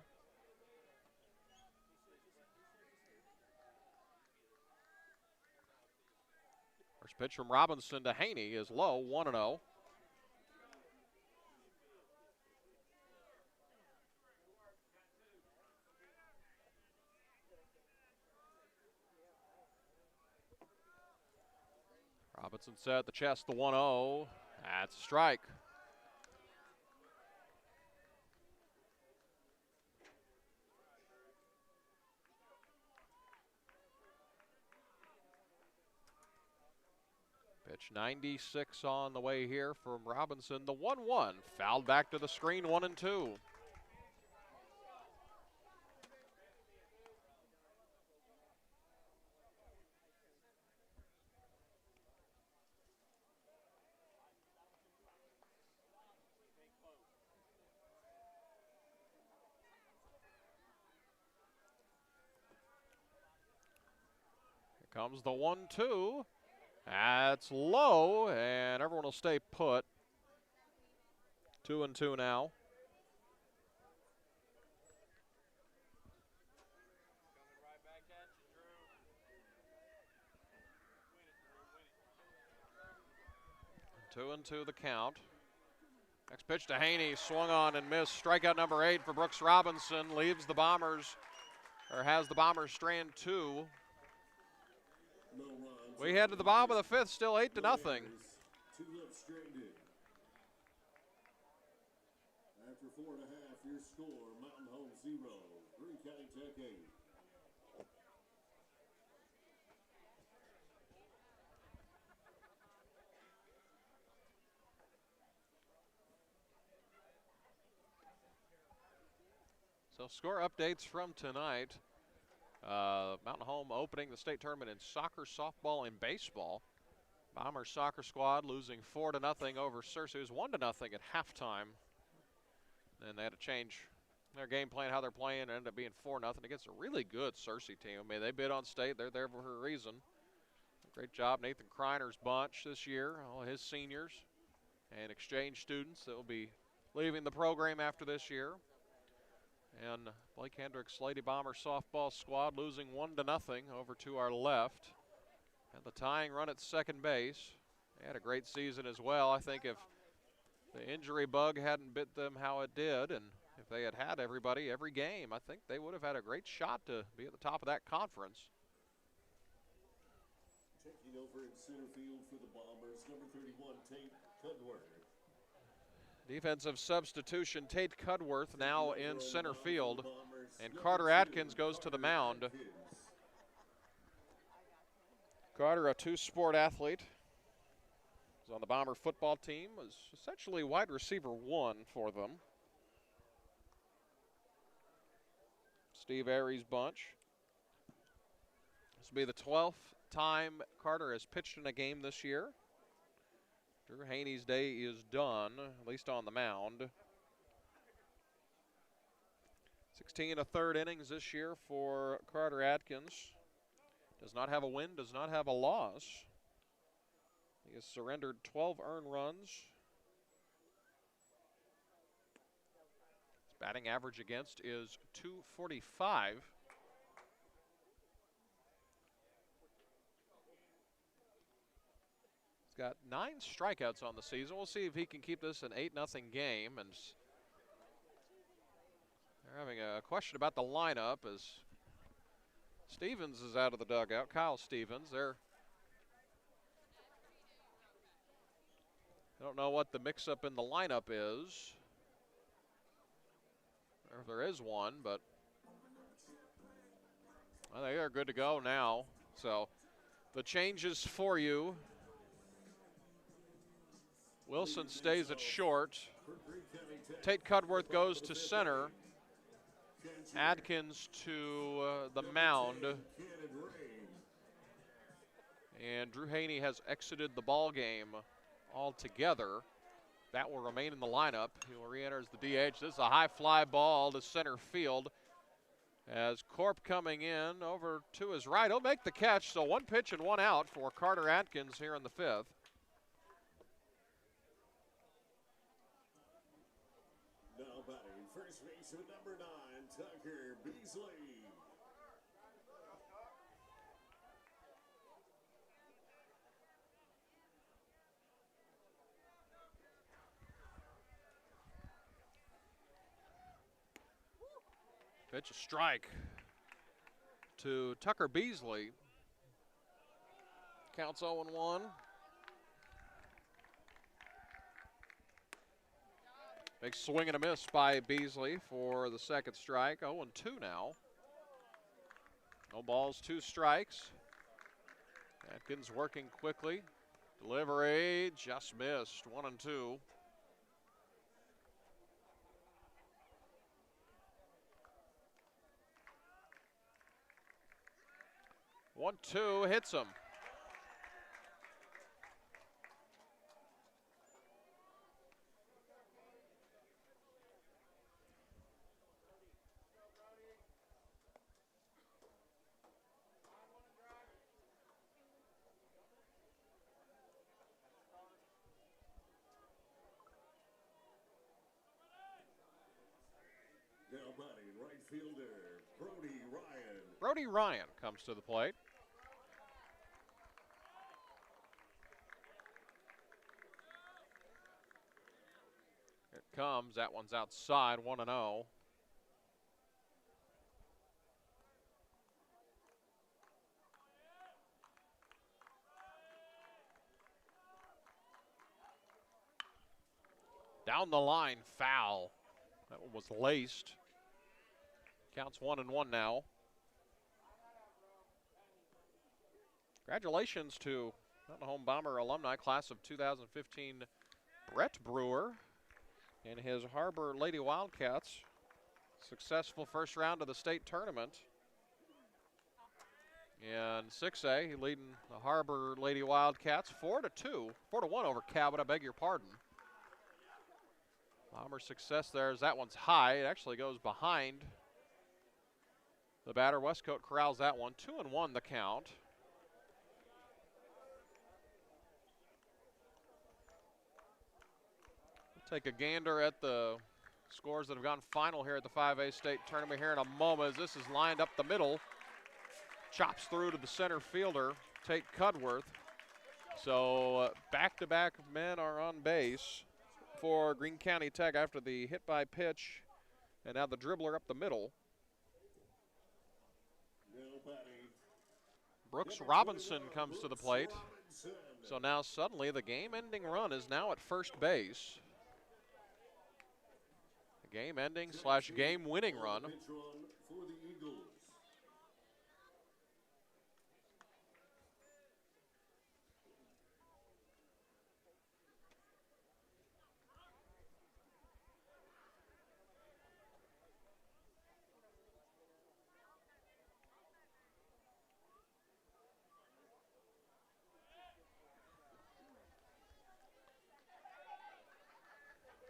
[SPEAKER 1] First pitch from Robinson to Haney is low, 1-0. Robinson set at the chest, the 1-0. That's a strike. Pitch 96 on the way here from Robinson. The 1-1 fouled back to the screen, 1-2. Here comes the 1-2. That's low, and everyone will stay put. 2-2 now. Coming right back at you, Drew. 2-2 the count. Next pitch to Haney, swung on and missed. Strikeout number 8 for Brooks Robinson. Leaves the Bombers, or has the Bombers strand 2. We head to the bottom of the 5th, still 8-0.
[SPEAKER 2] 2 left stranded. After 4.5, your score, Mountain Home 0, Greene County Tech 8.
[SPEAKER 1] So score updates from tonight. Mountain Home opening the state tournament in soccer, softball, and baseball. Bombers soccer squad losing 4-0 over Searcy. It was 1-0 at halftime. Then they had to change their game plan, how they're playing, and ended up being 4-0 against a really good Searcy team. I mean, they bid on state. They're there for a reason. Great job, Nathan Kreiner's bunch this year, all his seniors and exchange students that will be leaving the program after this year. And Blake Hendricks' Lady Bomber softball squad losing 1-0 over to our left. And the tying run at second base. They had a great season as well. I think if the injury bug hadn't bit them how it did, and if they had had everybody every game, I think they would have had a great shot to be at the top of that conference.
[SPEAKER 2] Taking over in center field for the Bombers, number 31, Tate Cudworth.
[SPEAKER 1] Defensive substitution, Tate Cudworth now in center field, and Carter Atkins goes to the mound. Carter, a two-sport athlete, was on the Bomber football team, was essentially wide receiver 1 for them. Steve Airy's bunch. This will be the 12th time Carter has pitched in a game this year. Drew Haney's day is done, at least on the mound. 16 1/3 innings this year for Carter Atkins. Does not have a win, does not have a loss. He has surrendered 12 earned runs. His batting average against is .245. He's got 9 strikeouts on the season. We'll see if he can keep this an 8-0 game. And they're having a question about the lineup as Stevens is out of the dugout. Kyle Stevens. He'll I don't know what the mix-up in the lineup is, or if there is one, but I think they're good to go now. So the changes for you. Wilson stays at short. Tate Cudworth goes to center. Adkins to the mound. And Drew Haney has exited the ball game altogether. That will remain in the lineup. He re-enters the DH. This is a high fly ball to center field. As Corp coming in over to his right. He'll make the catch. So 1 pitch and 1 out for Carter Atkins here in the 5th.
[SPEAKER 2] Now batting first base with number 9, Tucker Beasley.
[SPEAKER 1] Pitch a strike to Tucker Beasley. Counts 0-1. Big swing and a miss by Beasley for the second strike. 0-2 now. No balls, 2 strikes. Atkins working quickly. Delivery just missed. 1-2. One, two, hits him.
[SPEAKER 2] Now batting right fielder, Brody Ryan.
[SPEAKER 1] Brody Ryan comes to the plate. Here it comes. That one's outside. 1-0. Down the line, foul. That one was laced. Counts 1-1 now. Congratulations to Mountain Home Bomber alumni class of 2015, Brett Brewer and his Harbor Lady Wildcats. Successful first round of the state tournament. In 6A, he leading the Harbor Lady Wildcats 4-2, 4-1 over Cabot, I beg your pardon. Bomber success there as that one's high. It actually goes behind the batter. Westcote corrals that one. 2-1 the count. We'll take a gander at the scores that have gone final here at the 5A state tournament here in a moment as this is lined up the middle. Chops through to the center fielder, Tate Cudworth. So back-to-back men are on base for Greene County Tech after the hit by pitch, and now the dribbler up the middle. Brooks Robinson comes to the plate. So now suddenly the game-ending run is now at first base. The game-ending / game-winning run.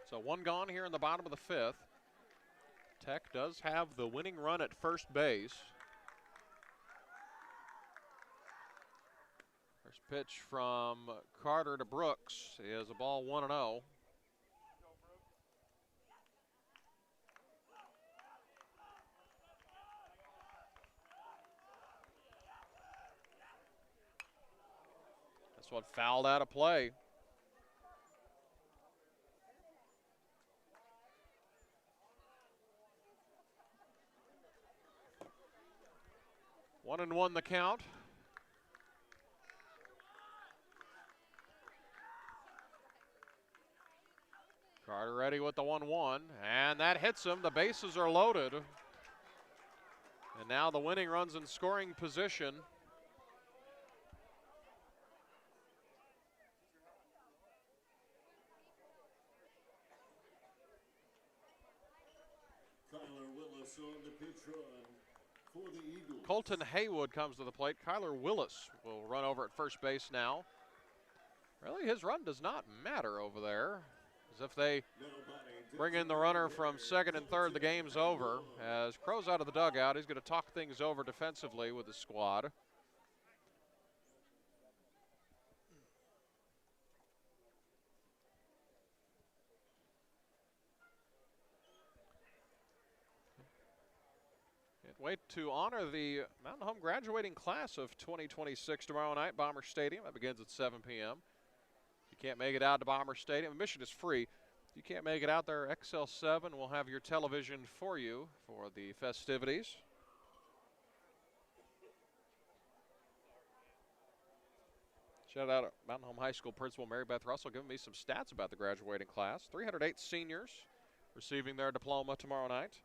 [SPEAKER 1] So 1 gone here in the bottom of the 5th. Tech does have the winning run at first base. First pitch from Carter to Brooks is a ball 1-0. This one fouled out of play. One and one the count. Carter ready with the 1-1, and that hits him. The bases are loaded. And now the winning run's in scoring position.
[SPEAKER 2] Kyler Willis on the pitch run for the Eagles.
[SPEAKER 1] Colton Haywood comes to the plate. Kyler Willis will run over at first base now. Really, his run does not matter over there. As if they bring in the runner from second and third, the game's over. As Crow's out of the dugout, he's going to talk things over defensively with his squad. Can't wait to honor the Mountain Home graduating class of 2026 tomorrow night, Bomber Stadium. That begins at 7 p.m. If you can't make it out to Bomber Stadium, admission is free. If you can't make it out there, XL7 will have your television for you for the festivities. Shout out to Mountain Home High School Principal Mary Beth Russell giving me some stats about the graduating class. 308 seniors receiving their diploma tomorrow night.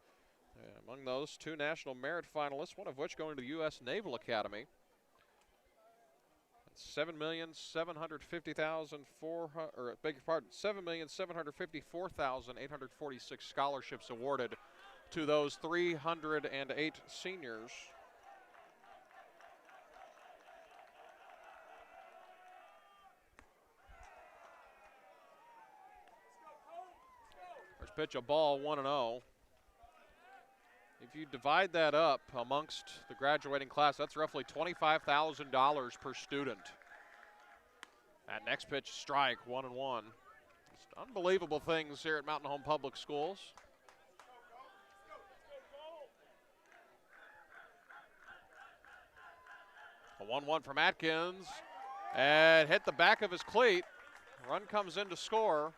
[SPEAKER 1] Among those, 2 National Merit finalists, one of which going to the U.S. Naval Academy. $7,754,846 scholarships awarded to those 308 seniors. First pitch, a ball, 1-0. If you divide that up amongst the graduating class, that's roughly $25,000 per student. That next pitch, strike, 1-1. Just unbelievable things here at Mountain Home Public Schools. A 1-1 from Atkins, and hit the back of his cleat. Run comes in to score.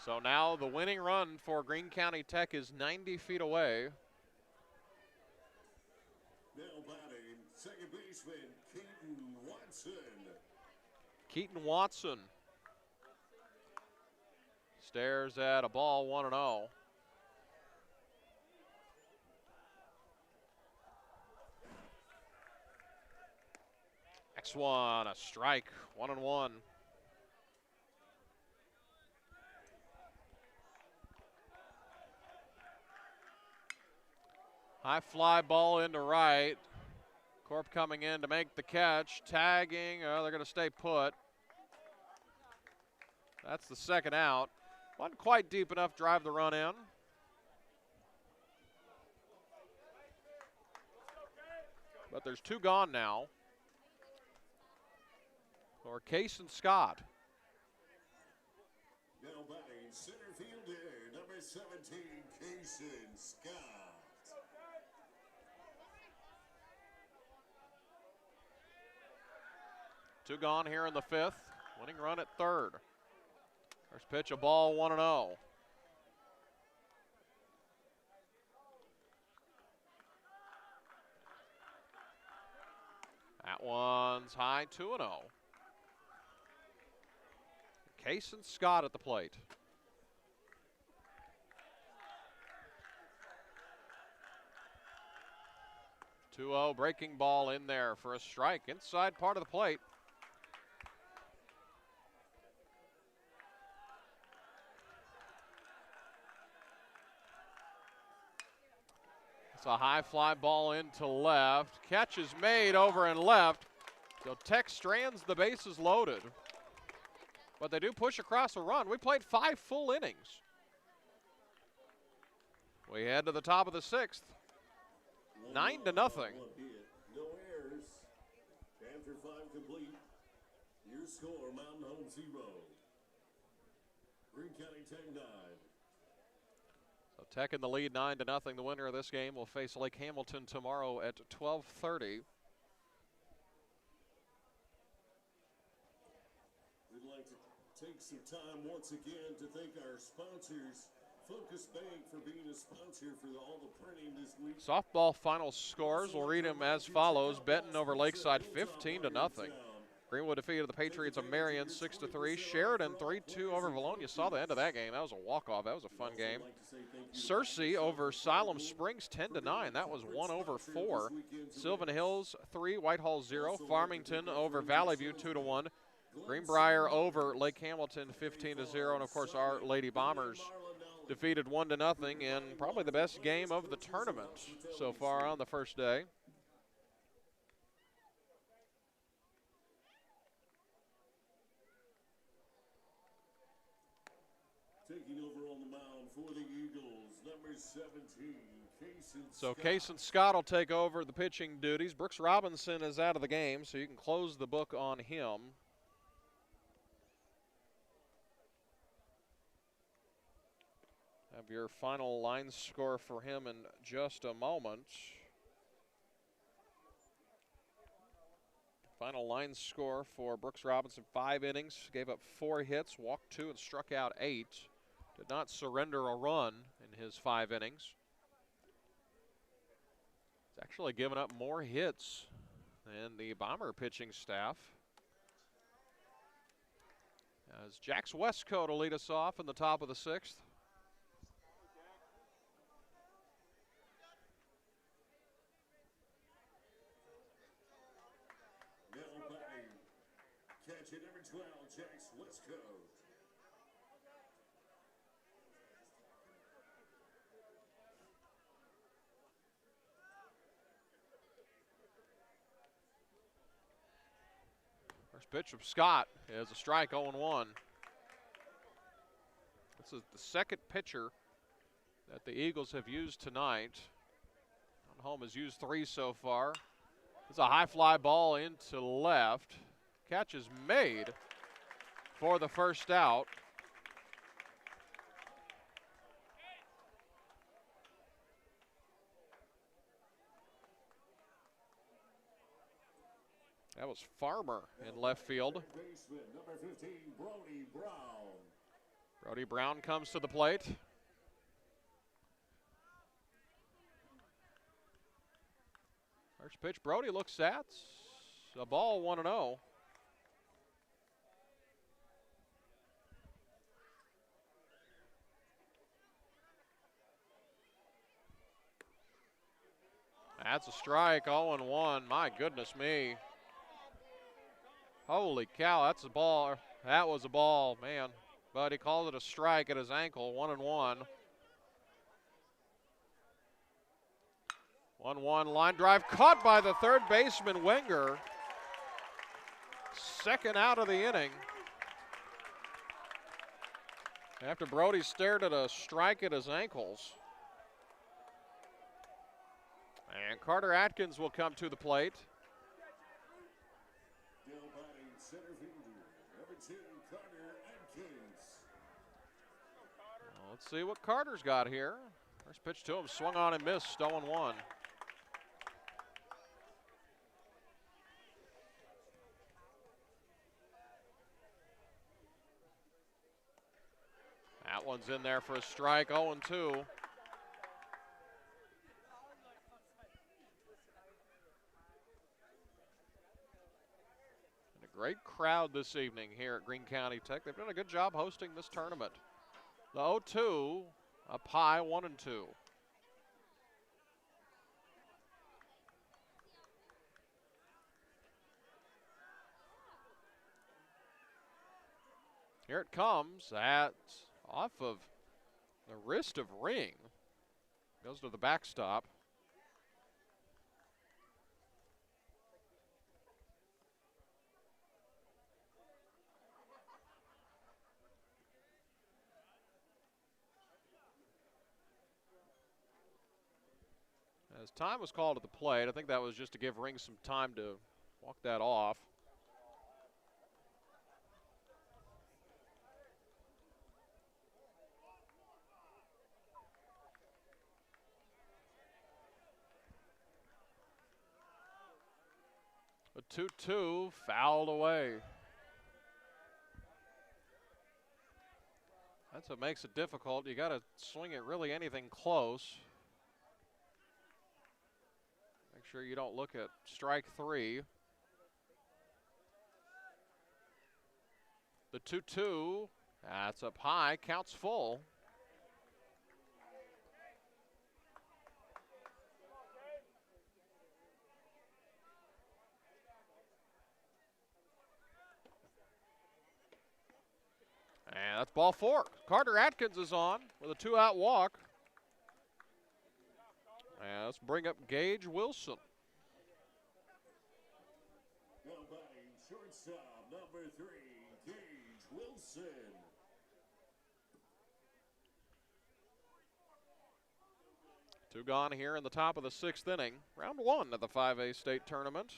[SPEAKER 1] So now the winning run for Greene County Tech is 90 feet away.
[SPEAKER 2] Now batting, second baseman Keaton Watson.
[SPEAKER 1] Keaton Watson stares at a ball, 1-0. Next one, a strike, 1-1. High fly ball into right. Corp coming in to make the catch. Tagging. Oh, they're going to stay put. That's the second out. Wasn't quite deep enough to drive the run in. But there's 2 gone now for Case and Scott.
[SPEAKER 2] Now batting, center fielder, number 17, Kason Scott.
[SPEAKER 1] 2 gone here in the 5th. Winning run at third. First pitch, a ball, 1-0. That one's high, 2-0. Case and Scott at the plate. 2-0, breaking ball in there for a strike. Inside part of the plate. It's a high fly ball into left. Catch is made over and left. So Tech strands the bases loaded. But they do push across a run. We played 5 full innings. We head to the top of the 6th. 9-0.
[SPEAKER 2] No errors. After 5 complete, your score, Mountain Home 0. Greene County Tech 9.
[SPEAKER 1] So Tech in the lead 9-0. The winner of this game will face Lake Hamilton tomorrow at 12:30.
[SPEAKER 2] We'd like to take some time once again to thank our sponsors Focus Bank for being a sponsor for all the printing this week.
[SPEAKER 1] Softball final scores, we'll read them as follows. Benton over Lakeside 15-0. Greenwood defeated the Patriots of Marion 6-3. Sheridan 3-2 over Valonia. Saw the end of that game. That was a walk-off. That was a fun game. Searcy over Siloam Springs 10-9. That was 1 over 4. Sylvan Hills 3, Whitehall 0. Farmington over Valley View 2-1. Greenbrier over Lake Hamilton 15-0. And of course our Lady Bombers defeated 1-0 in probably the best game of the tournament so far on the first day.
[SPEAKER 2] Taking over on the mound for the Eagles, number 17, Case
[SPEAKER 1] So Case and Scott will take over the pitching duties. Brooks Robinson is out of the game, so you can close the book on him. Have your final line score for him in just a moment. Final line score for Brooks Robinson, 5 innings, gave up 4 hits, walked 2 and struck out 8. Did not surrender a run in his 5 innings. He's actually given up more hits than the Bomber pitching staff. As Jax Westcote will lead us off in the top of the 6th.
[SPEAKER 2] Now batting, catcher number 12, Jax Westcote.
[SPEAKER 1] First pitch from Scott is a strike, 0-1. This is the second pitcher that the Eagles have used tonight. On home has used 3 so far. It's a high fly ball into left. Catch is made for the first out. That was Farmer in left field.
[SPEAKER 2] Baseman, number 15, Brody Brown.
[SPEAKER 1] Brody Brown comes to the plate. First pitch Brody looks at. A ball, 1-0. That's a strike, 0-1. My goodness me. Holy cow, that's a ball. That was a ball, man. But he called it a strike at his ankle, 1-1. 1-1 line drive caught by the third baseman, Wenger. Second out of the inning. After Brody stared at a strike at his ankles. And Carter Atkins will come to the plate.
[SPEAKER 2] Now batting, center fielder, number 2, Carter Atkins.
[SPEAKER 1] Well, let's see what Carter's got here. First pitch to him, swung on and missed, 0-1. That one's in there for a strike, 0-2. And a great crowd this evening here at Greene County Tech. They've done a good job hosting this tournament. The 0-2, up high, 1-2. Here it comes. That's off of the wrist of Ring. Goes to the backstop. As time was called at the plate, I think that was just to give Ring some time to walk that off. A 2-2 fouled away. That's what makes it difficult. You got to swing it really anything close. Make sure you don't look at strike 3. The 2-2. That's up high. Counts full. And that's ball 4. Carter Atkins is on with a 2-out walk. And let's bring up Gage Wilson.
[SPEAKER 2] Now batting shortstop, number 3, Gage Wilson.
[SPEAKER 1] Two gone here in the top of the 6th inning. Round 1 of the 5A state tournament.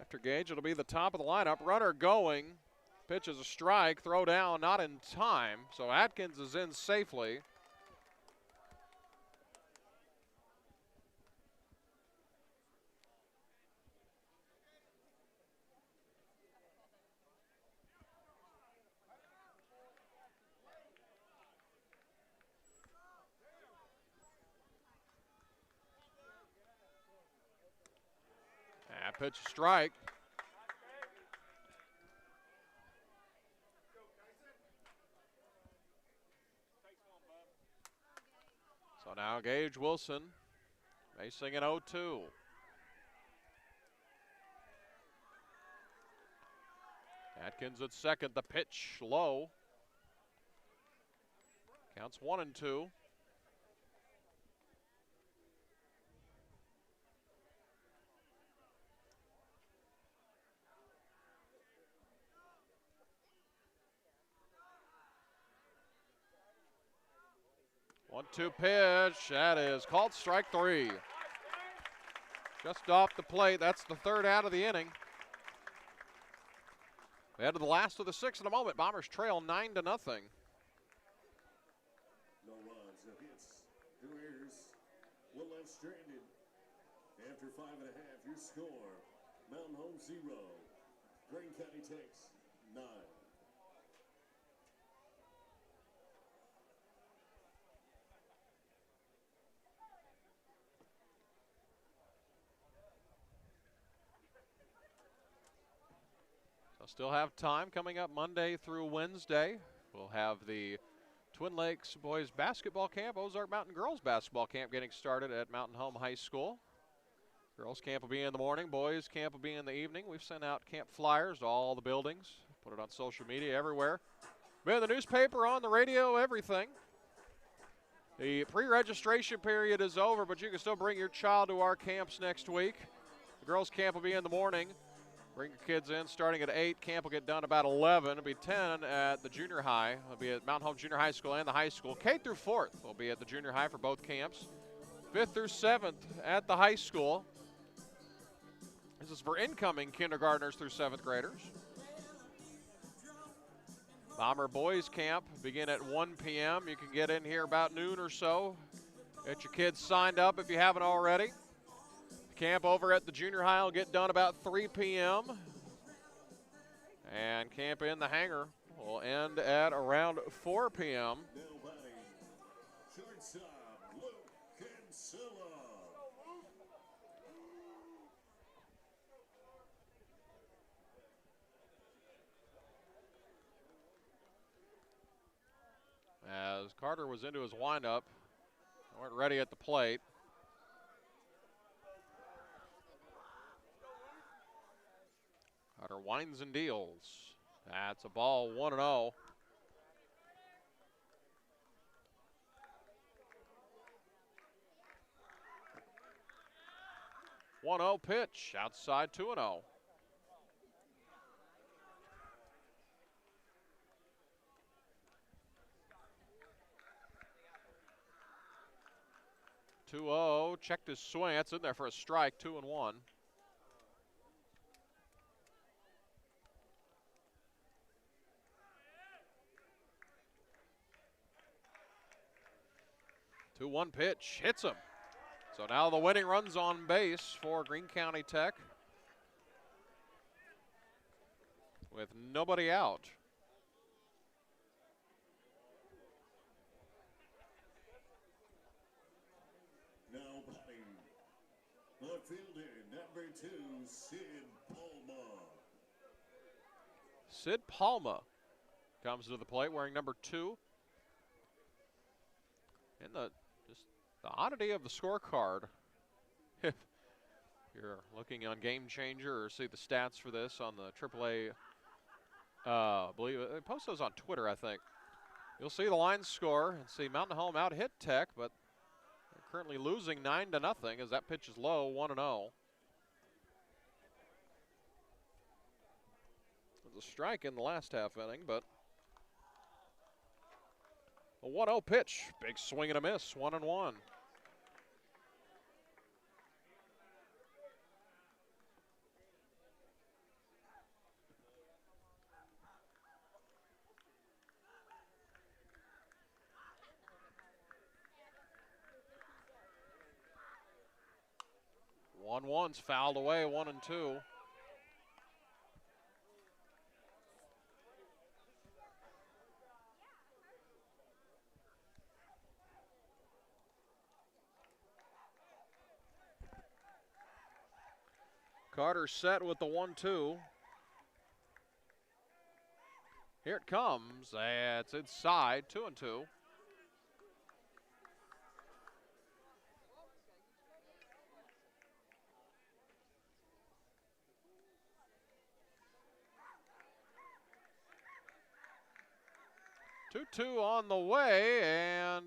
[SPEAKER 1] After Gage, it'll be the top of the lineup. Runner going. Pitch is a strike. Throw down, not in time. So Atkins is in safely. That pitch a strike. So now Gage Wilson facing an 0-2. Atkins at second, the pitch low. Counts 1-2. One-two pitch. That is called strike 3. Just off the plate. That's the 3rd out of the inning. We head to the last of the 6th in a moment. Bombers trail 9-0.
[SPEAKER 2] No runs, no hits, 2 errors, 1 left stranded. After 5.5, your score: Mountain Home 0, Greene County takes 9.
[SPEAKER 1] Still have time coming up Monday through Wednesday. We'll have the Twin Lakes boys basketball camp, Ozark Mountain girls basketball camp getting started at Mountain Home High School. Girls camp will be in the morning, boys camp will be in the evening. We've sent out camp flyers to all the buildings, put it on social media everywhere. Been in the newspaper, on the radio, everything. The pre-registration period is over, but you can still bring your child to our camps next week. The girls camp will be in the morning. Bring your kids in starting at 8. Camp will get done about 11. It'll be 10 at the junior high. It'll be at Mountain Home Junior High School and the high school. K through 4th will be at the junior high for both camps. 5th through 7th at the high school. This is for incoming kindergartners through 7th graders. Bomber boys camp begin at 1 p.m. You can get in here about noon or so. Get your kids signed up if you haven't already. Camp over at the junior high will get done about 3 p.m. And camp in the hangar will end at around 4 p.m.
[SPEAKER 2] Now batting shortstop, Luke Kinsella.
[SPEAKER 1] As Carter was into his windup, weren't ready at the plate. Carter winds and deals. That's a ball, 1-0. One-0 pitch, outside 2-0. Checked his swing. That's in there for a strike, 2-1. Two-one pitch, hits him. So now the winning run's on base for Greene County Tech with nobody out.
[SPEAKER 2] left fielder, number 2, Sid Palma.
[SPEAKER 1] Sid Palma comes to the plate wearing number 2. And just the oddity of the scorecard. If you're looking on Game Changer or see the stats for this on the AAA, I believe they post those on Twitter, I think. You'll see the line score and see Mountain Home out hit Tech, but they're currently losing 9-0 as that pitch is low, 1-0. There's a strike in the last half inning, but a 1-0 pitch. Big swing and a miss, 1-1. One's fouled away, 1-2. Carter set with the 1-2. Here it comes. It's inside, 2-2. Two on the way and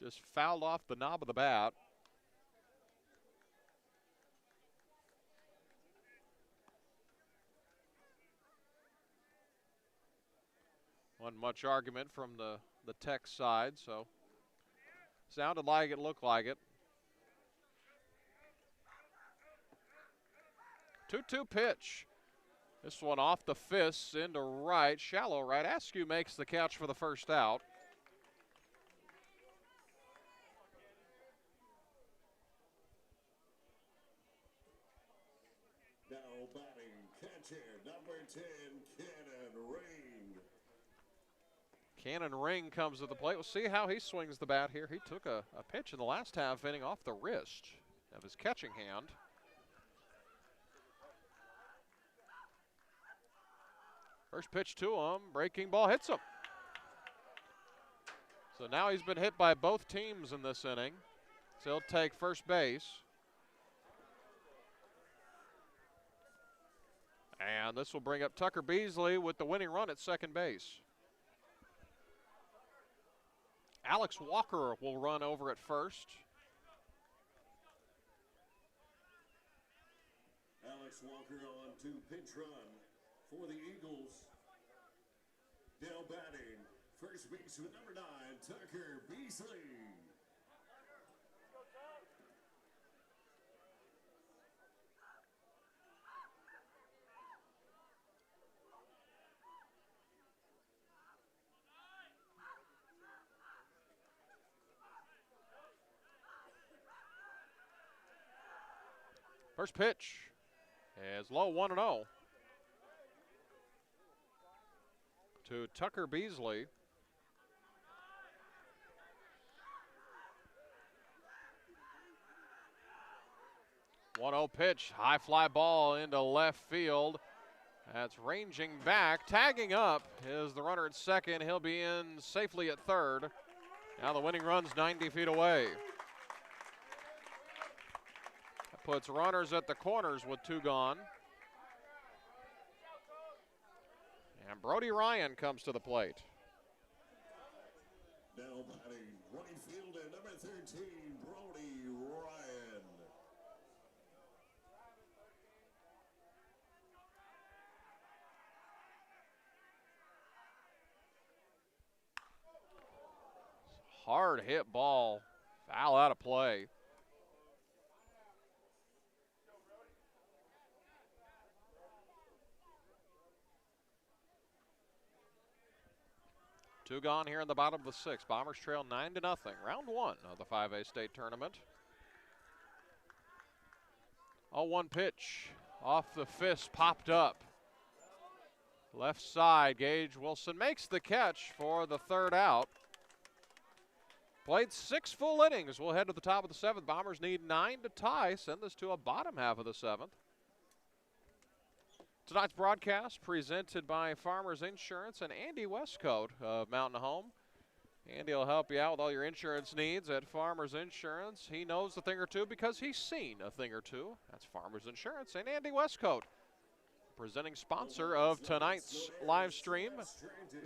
[SPEAKER 1] just fouled off the knob of the bat. Wasn't much argument from the Tech side, so sounded like it, looked like it. 2-2 pitch. This one off the fists into right, shallow right. Askew makes the catch for the first out.
[SPEAKER 2] Now batting catcher, number 10, Cannon Ring.
[SPEAKER 1] Cannon Ring comes to the plate. We'll see how he swings the bat here. He took a pitch in the last half inning off the wrist of his catching hand. First pitch to him, breaking ball hits him. So now he's been hit by both teams in this inning. So he'll take first base. And this will bring up Tucker Beasley with the winning run at second base. Alex Walker will run over at first.
[SPEAKER 2] Alex Walker on to pinch run for the Eagles. Now batting, first base with number 9, Tucker Beasley.
[SPEAKER 1] First pitch is low, 1-0. To Tucker Beasley. One-0 pitch, high fly ball into left field. That's ranging back, tagging up is the runner at second. He'll be in safely at third. Now the winning run's 90 feet away. That puts runners at the corners with 2 gone. And Brody Ryan comes to the plate.
[SPEAKER 2] Now batting, right fielder, number 13, Brody Ryan.
[SPEAKER 1] Hard hit ball, foul out of play. Two gone here in the bottom of the 6th. Bombers trail 9-0. Round 1 of the 5A state tournament. 0-1 pitch off the fist, popped up. Left side, Gage Wilson makes the catch for the 3rd out. Played 6 full innings. We'll head to the top of the 7th. Bombers need 9 to tie. Send this to a bottom half of the 7th. Tonight's broadcast presented by Farmers Insurance and Andy Westcoat of Mountain Home. Andy will help you out with all your insurance needs at Farmers Insurance. He knows a thing or two because he's seen a thing or two. That's Farmers Insurance and Andy Westcoat, presenting sponsor of tonight's live stream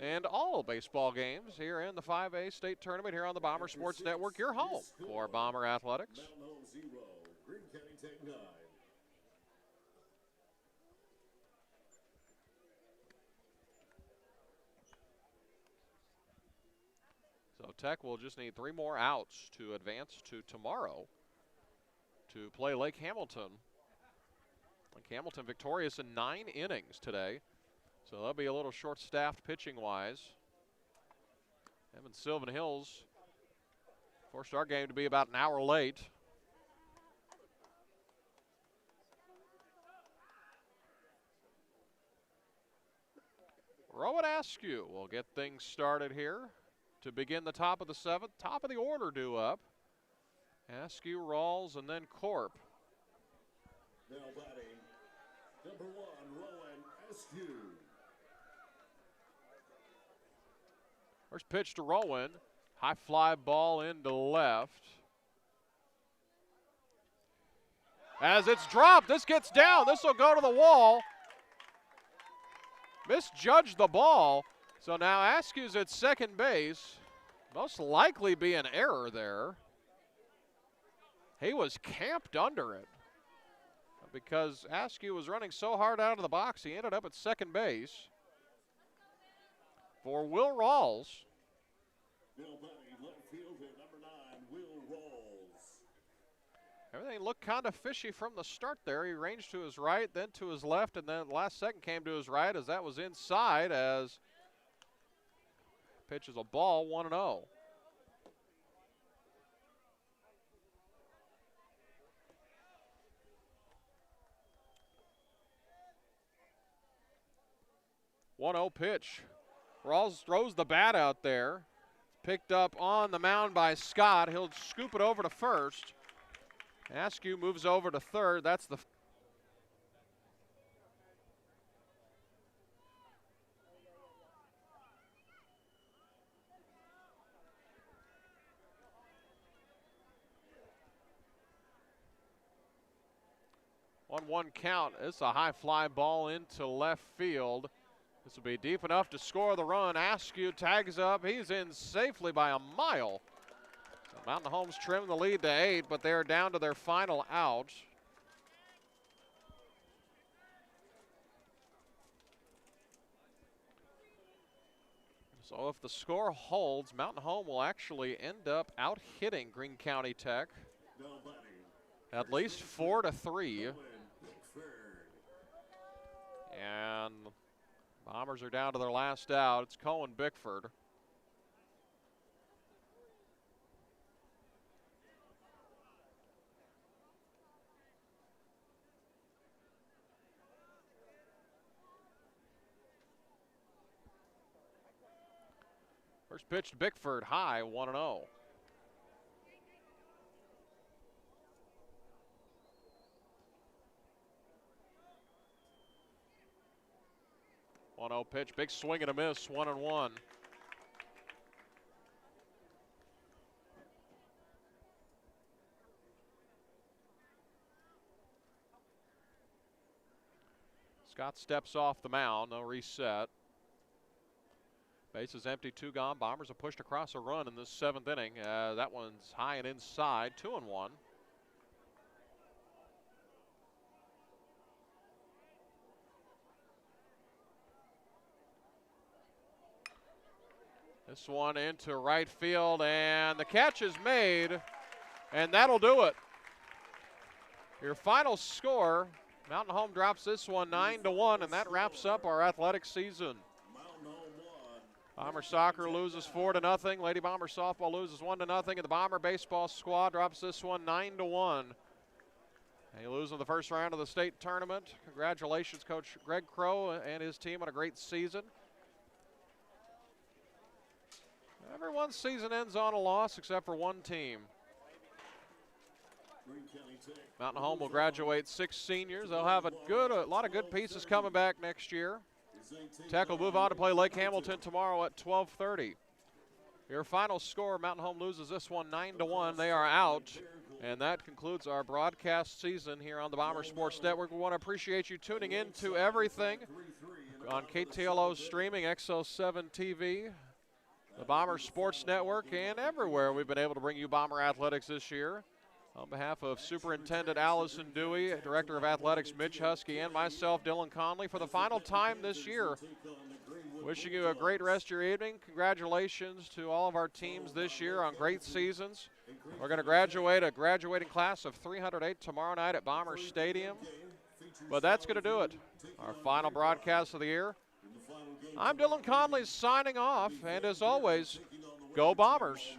[SPEAKER 1] and all baseball games here in the 5A state tournament here on the Bomber Sports Network, your home for Bomber Athletics.
[SPEAKER 2] Mountain Home 0, Greene County Tech 9.
[SPEAKER 1] So Tech will just need 3 more outs to advance to tomorrow to play Lake Hamilton. Lake Hamilton victorious in 9 innings today. So they'll be a little short-staffed pitching-wise. Evan Sylvan Hills forced our game to be about an hour late. Rowan Askew will get things started here to begin the top of the 7th. Top of the order due up. Askew, Rawls, and then Corp.
[SPEAKER 2] Now batting, number 1, Rowan Askew.
[SPEAKER 1] First pitch to Rowan. High fly ball into left. As it's dropped, this gets down. This will go to the wall. Misjudged the ball. So now Askew's at second base. Most likely be an error there. He was camped under it because Askew was running so hard out of the box, he ended up at second base. For Will Rawls.
[SPEAKER 2] Now batting, left fielder, number 9, Will Rawls.
[SPEAKER 1] Everything looked kind of fishy from the start there. He ranged to his right, then to his left, and then the last second came to his right as that was inside as pitches a ball, 1-0. One-0 pitch. Rawls throws the bat out there. Picked up on the mound by Scott. He'll scoop it over to first. Askew moves over to third. That's the 1-1 count. It's a high fly ball into left field. This will be deep enough to score the run. Askew tags up. He's in safely by a mile. So Mountain Home's trimmed the lead to 8, but they're down to their final out. So if the score holds, Mountain Home will actually end up out hitting Greene County Tech at least 4-3. And Bombers are down to their last out. It's Cohen Bickford. First pitch to Bickford, high, 1-0. Pitch, big swing and a miss, 1-1. Scott steps off the mound, no reset. Base is empty, 2 gone. Bombers have pushed across a run in this 7th inning. That one's high and inside, 2-1. This one into right field, and the catch is made, and that'll do it. Your final score, Mountain Home drops this one 9-1, and that wraps up our athletic season. Bomber soccer loses 4-0. Lady Bomber softball loses 1-0, and the Bomber baseball squad drops this one 9-1. They lose in the first round of the state tournament. Congratulations, Coach Greg Crow and his team on a great season. Everyone's season ends on a loss except for one team.
[SPEAKER 2] Greene County Tech.
[SPEAKER 1] Mountain Home will graduate 6 seniors. They'll have a lot of good pieces coming back next year. Tech will move on to play Lake Hamilton tomorrow at 12:30. Your final score, Mountain Home loses this one 9-1. They are out. And that concludes our broadcast season here on the Bomber Sports Network. We want to appreciate you tuning in to everything on KTLO streaming, XO7 TV, the Bomber Sports Network, and everywhere we've been able to bring you Bomber Athletics this year. On behalf of Superintendent Allison Dewey, Director of Athletics Mitch Husky, and myself, Dylan Conley, for the final time this year, wishing you a great rest of your evening. Congratulations to all of our teams this year on great seasons. We're going to graduate a graduating class of 308 tomorrow night at Bomber Stadium. But that's going to do it. Our final broadcast of the year. I'm Dylan Conley signing off, and as always, go Bombers.